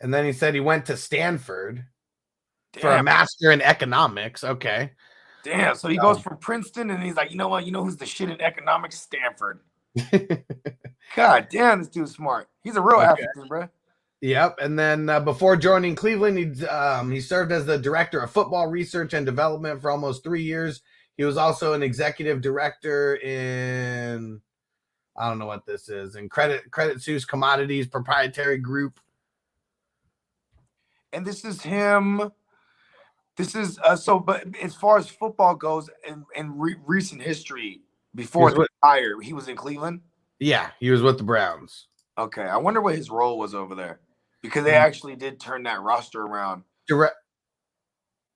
And then he said he went to Stanford for a master in economics. Okay. Damn. So he goes from Princeton and he's like, you know what? You know who's the shit in economics? Stanford. God damn, this dude's smart. He's a real African, bro. Yep. And then before joining Cleveland, he served as the director of football research and development for almost 3 years. He was also an executive director in, I don't know what this is, in Credit Suisse Commodities Proprietary Group. And this is him. This is but as far as football goes in recent history, before the hire, he was in Cleveland. Yeah, he was with the Browns. Okay, I wonder what his role was over there, because they actually did turn that roster around.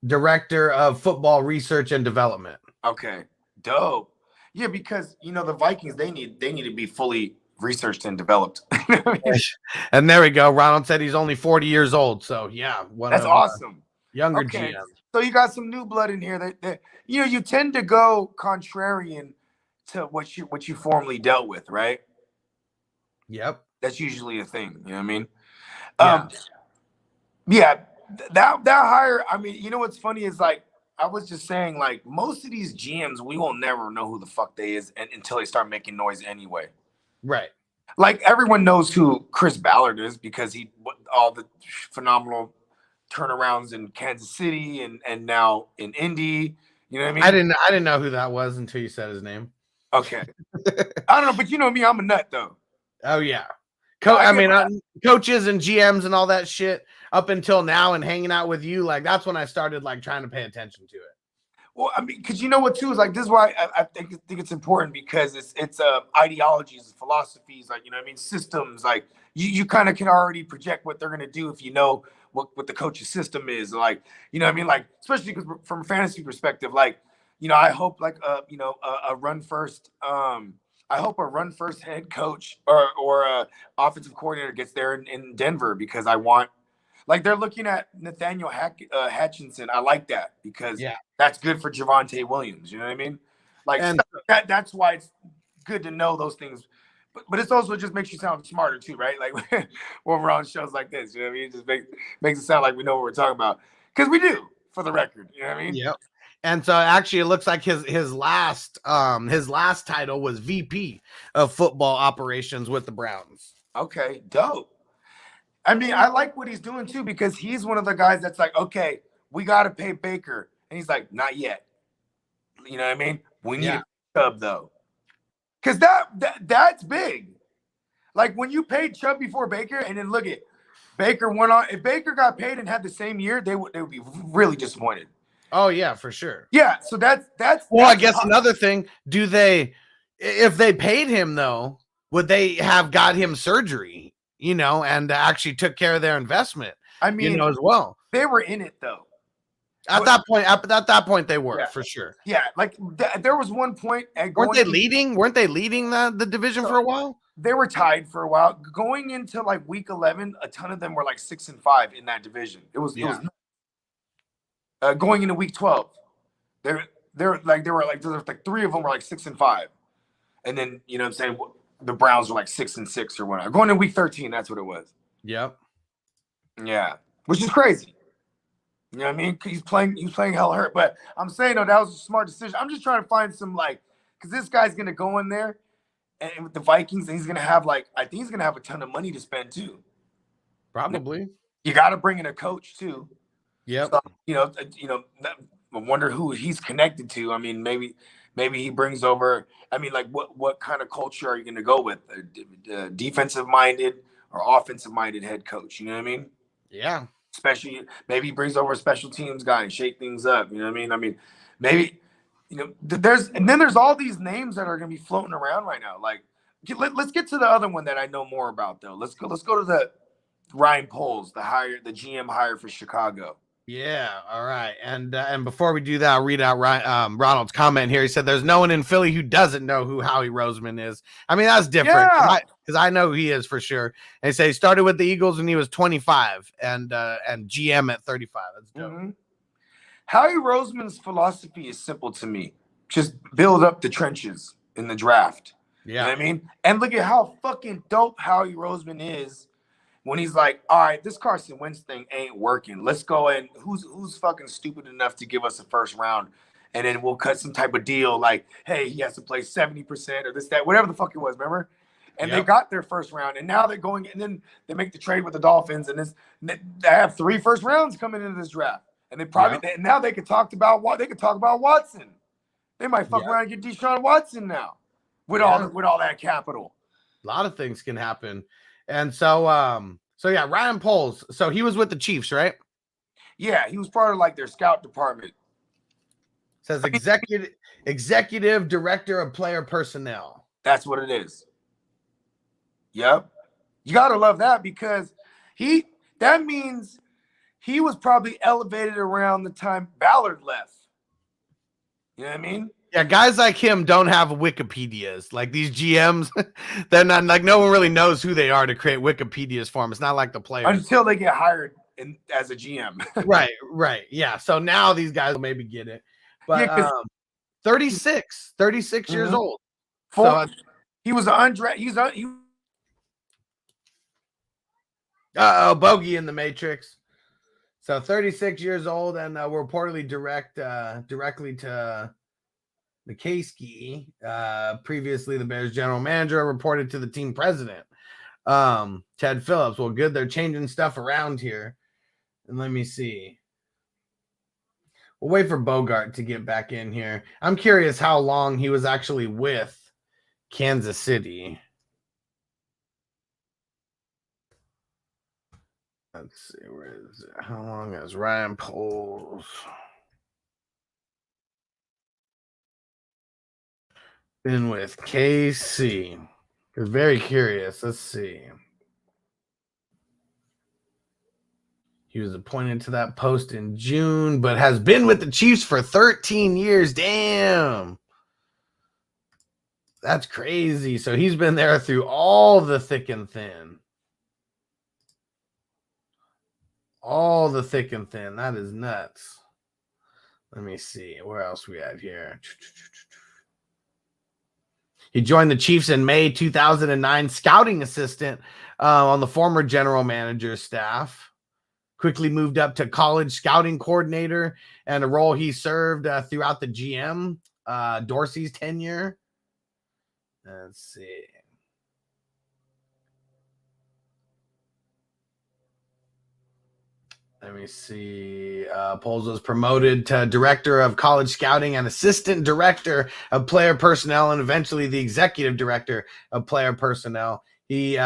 Director of football research and development. Okay, dope. Yeah, because the Vikings, they need to be fully researched and developed. And there we go. Ronald said he's only 40 years old, so yeah, that's awesome. Younger GM. So you got some new blood in here. That you tend to go contrarian to what you formerly dealt with, right? Yep. That's usually a thing. You know what I mean? Yeah. Yeah. That hire. I mean, what's funny is like I was just saying, like, most of these GMs, we will never know who the fuck they is until they start making noise anyway. Right. Like, everyone knows who Chris Ballard is because all the phenomenal turnarounds in Kansas City and now in Indy. You know what I mean? I didn't know who that was until you said his name. Okay. I don't know, but you know me, I'm a nut though. Oh yeah. Coaches and GMs and all that shit up until now and hanging out with you, like that's when I started like trying to pay attention to it. Well, I mean, because you know what too is like this is why I think it's important because it's ideologies, philosophies, like you know what I mean, systems. Like you kind of can already project what they're gonna do if you know what the coach's system is. Like you know what I mean, like especially because from a fantasy perspective, like you know I hope like a run first. I hope a run first head coach or a offensive coordinator gets there in Denver because I want. Like they're looking at Nathaniel Hutchinson. I like that because that's good for Javonte Williams. You know what I mean? Like that's why it's good to know those things. But it's also just makes you sound smarter too, right? Like when we're on shows like this, you know what I mean? It just makes it sound like we know what we're talking about because we do, for the record. You know what I mean? Yep. And so actually, it looks like his last title was VP of football operations with the Browns. Okay, dope. I mean, I like what he's doing too because he's one of the guys that's like, okay, we got to pay Baker, and he's like, not yet. You know what I mean? We need a Chubb though, because that's big. Like when you paid Chubb before Baker, and then look at Baker went on. If Baker got paid and had the same year, they would be really disappointed. Oh yeah, for sure. Yeah, so that's. Well, I guess another thing. If they paid him though, would they have got him surgery? You know, and actually took care of their investment. I mean, you know, as well. They were in it though. At that point, they were for sure. Yeah, like there was one point. Weren't they leading the division for a while? They were tied for a while. Going into like week 11, a ton of them were like 6-5 in that division. It was going into week 12. There were like 3 of them were like 6-5, and then you know what I'm saying. The Browns were like 6-6 or whatever. Going to week 13, that's what it was. Yep. Yeah, which is crazy. You know what I mean? He's playing hell hurt. But I'm saying, that was a smart decision. I'm just trying to find some because this guy's gonna go in there and with the Vikings, and he's gonna have I think he's gonna have a ton of money to spend too. Probably. You got to bring in a coach too. Yep. So, I wonder who he's connected to. I mean, maybe he brings over. I mean, like what kind of culture are you going to go with? A defensive minded or offensive minded head coach? You know what I mean? Yeah. Especially maybe he brings over a special teams guy and shake things up. You know what I mean? I mean, maybe there's all these names that are going to be floating around right now. Like, let's get to the other one that I know more about though. Let's go to the Ryan Poles, the GM hire for Chicago. Yeah, all right. And before we do that, I'll read out Ronald's comment here. He said, "There's no one in Philly who doesn't know who Howie Roseman is." I mean, that's different because I know who he is for sure. And he said he started with the Eagles when he was 25 and GM at 35. That's dope. Mm-hmm. Howie Roseman's philosophy is simple to me: just build up the trenches in the draft. Yeah, you know what I mean. And look at how fucking dope Howie Roseman is. When he's like, all right, this Carson Wentz thing ain't working. Let's go and who's fucking stupid enough to give us a first round, and then we'll cut some type of deal like, hey, he has to play 70% or this, that, whatever the fuck it was, remember? And they got their first round, and now they're going, and then they make the trade with the Dolphins, and they have 3 first rounds coming into this draft, and they probably now they could talk about Watson. They might fuck around and get Deshaun Watson now with all that capital. A lot of things can happen. And so Ryan Poles. So he was with the Chiefs, right? Yeah, he was part of like their scout department. Says executive director of player personnel. That's what it is. Yep. You gotta love that because that means he was probably elevated around the time Ballard left. You know what I mean? Yeah, guys like him don't have Wikipedias. Like these GMs, they're not like no one really knows who they are to create Wikipedias for them. It's not like the players until they get hired as a GM. Right. Yeah. So now these guys will maybe get it. But 36 years old. He was undrafted. Bogey in the Matrix. So 36 years old, and we're reportedly directly to McCaskey. Previously, the Bears general manager reported to the team president, Ted Phillips. Well, good. They're changing stuff around here. And let me see. We'll wait for Bogard to get back in here. I'm curious how long he was actually with Kansas City. Let's see, where is it? How long has Ryan Poles been with KC? I'm very curious. Let's see. He was appointed to that post in June, but has been with the Chiefs for 13 years. Damn. That's crazy. So he's been there through all the thick and thin. All the thick and thin. That is nuts. Let me see. Where else we at here? He joined the Chiefs in May 2009, scouting assistant on the former general manager's staff. Quickly moved up to college scouting coordinator, and a role he served throughout the GM Dorsey's tenure. Let's see. Let me see. Poles was promoted to director of college scouting and assistant director of player personnel, and eventually the executive director of player personnel. He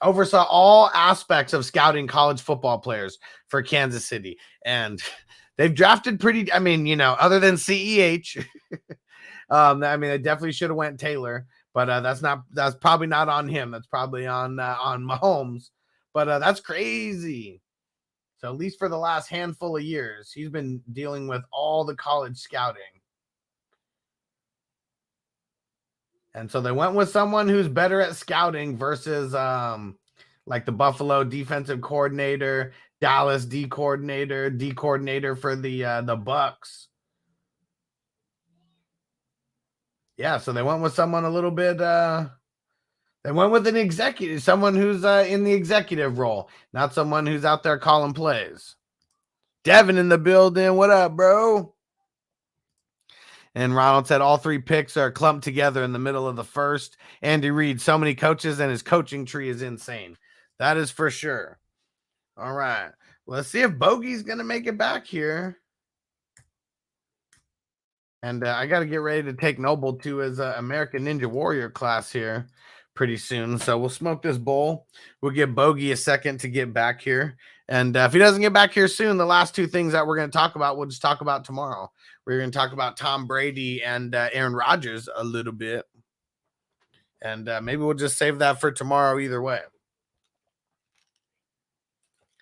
oversaw all aspects of scouting college football players for Kansas City. And they've drafted pretty, I mean, you know, other than CEH, I mean, they definitely should have went Taylor, but that's probably not on him. That's probably on Mahomes, but that's crazy. So at least for the last handful of years, he's been dealing with all the college scouting. And so they went with someone who's better at scouting versus like the Buffalo defensive coordinator, Dallas D coordinator for the Bucks. Yeah, so they went with someone a little bit they went with an executive, someone who's in the executive role, not someone who's out there calling plays. Devin in the building. What up, bro? And Ronald said all three picks are clumped together in the middle of the first. Andy Reid, so many coaches, and his coaching tree is insane. That is for sure. All right. Let's see if Bogey's going to make it back here. And I got to get ready to take Noble to his American Ninja Warrior class here pretty soon. So we'll smoke this bowl. We'll give Bogey a second to get back here. And if he doesn't get back here soon, the last two things that we're going to talk about, we'll just talk about tomorrow. We're going to talk about Tom Brady and Aaron Rodgers a little bit. And maybe we'll just save that for tomorrow either way.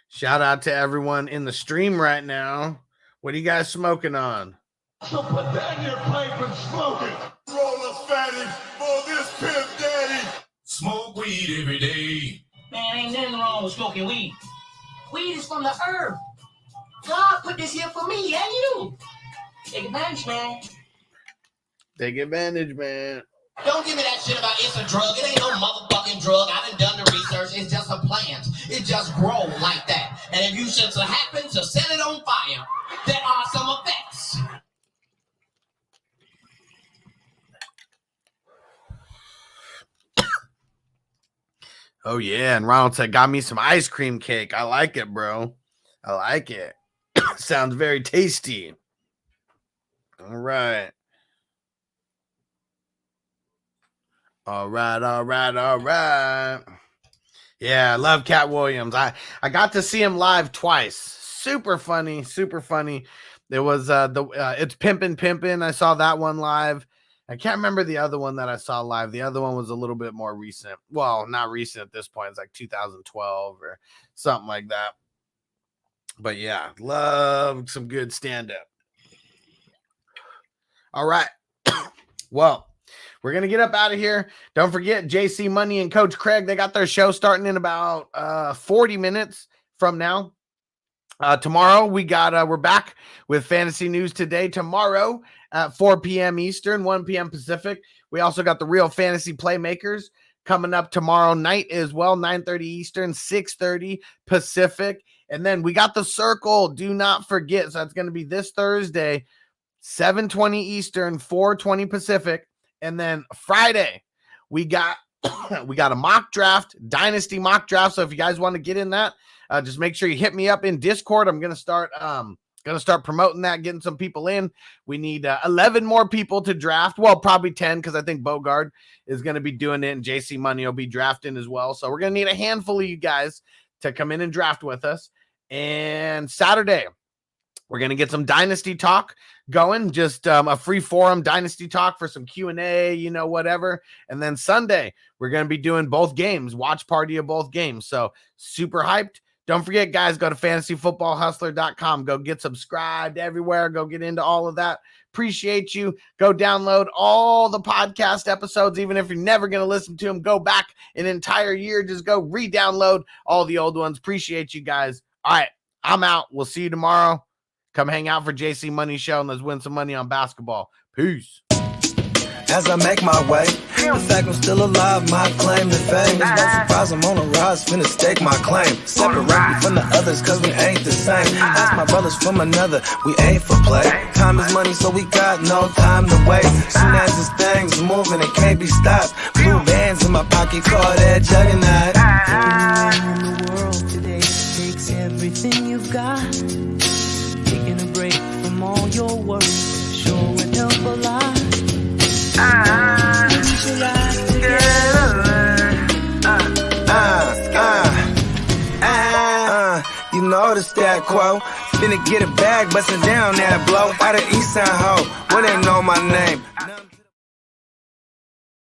Shout out to everyone in the stream right now. What are you guys smoking on? So put that in your pipe and smoke it. Roll a fatty for this pimp daddy. Smoke weed every day. Man, ain't nothing wrong with smoking weed. Weed is from the herb. God put this here for me and you. Take advantage, man. Take advantage, man. Don't give me that shit about it's a drug. It ain't no motherfucking drug. I done the research. It's just a plant. It just grows like that. And if you should happen to set it on fire, there are some effects. Oh, yeah. And Ronald said, got me some ice cream cake. I like it, bro. I like it. Sounds very tasty. All right. All right. Yeah, I love Cat Williams. I got to see him live twice. Super funny. There was It's Pimpin'. I saw that one live. I can't remember the other one that I saw live. The other one was a little bit more recent. Well, not recent at this point. It's like 2012 or something like that. But yeah, love some good stand-up. All right. Well, we're going to get up out of here. Don't forget, JC Money and Coach Craig, they got their show starting in about 40 minutes from now. Tomorrow, we're back with Fantasy News Today tomorrow at 4 p.m. Eastern, 1 p.m. Pacific. We also got the Real Fantasy Playmakers coming up tomorrow night as well, 9:30 Eastern, 6:30 Pacific. And then we got the circle. Do not forget. So that's going to be this Thursday, 7:20 Eastern, 4:20 Pacific. And then Friday, we got a mock draft, dynasty mock draft. So if you guys want to get in that, just make sure you hit me up in Discord. I'm going to start promoting that, getting some people in. We need 11 more people to draft. Well, probably 10, because I think Bogard is going to be doing it, and JC Money will be drafting as well. So we're going to need a handful of you guys to come in and draft with us. And Saturday, we're going to get some dynasty talk going, just a free forum dynasty talk for some Q&A, whatever. And then Sunday, we're going to be doing both games, watch party of both games. So super hyped. Don't forget, guys, go to fantasyfootballhustler.com. Go get subscribed everywhere. Go get into all of that. Appreciate you. Go download all the podcast episodes, even if you're never going to listen to them. Go back an entire year. Just go re-download all the old ones. Appreciate you guys. All right, I'm out. We'll see you tomorrow. Come hang out for JC Money Show, and let's win some money on basketball. Peace. As I make my way, the fact I'm still alive, my claim to fame. It's no surprise I'm on a rise, finna stake my claim. Separate me from the others, cause we ain't the same. Ask my brothers from another, we ain't for play. Time is money, so we got no time to waste. Soon as this thing's moving, it can't be stopped. Blue bands in my pocket, call that juggernaut. Anywhere in the world today takes everything you've got. Taking a break from all your work sure would help a lot. You know the stat quo. Finna get a bag, bustin' down that blow. Out of East Side Ho, where they know my name.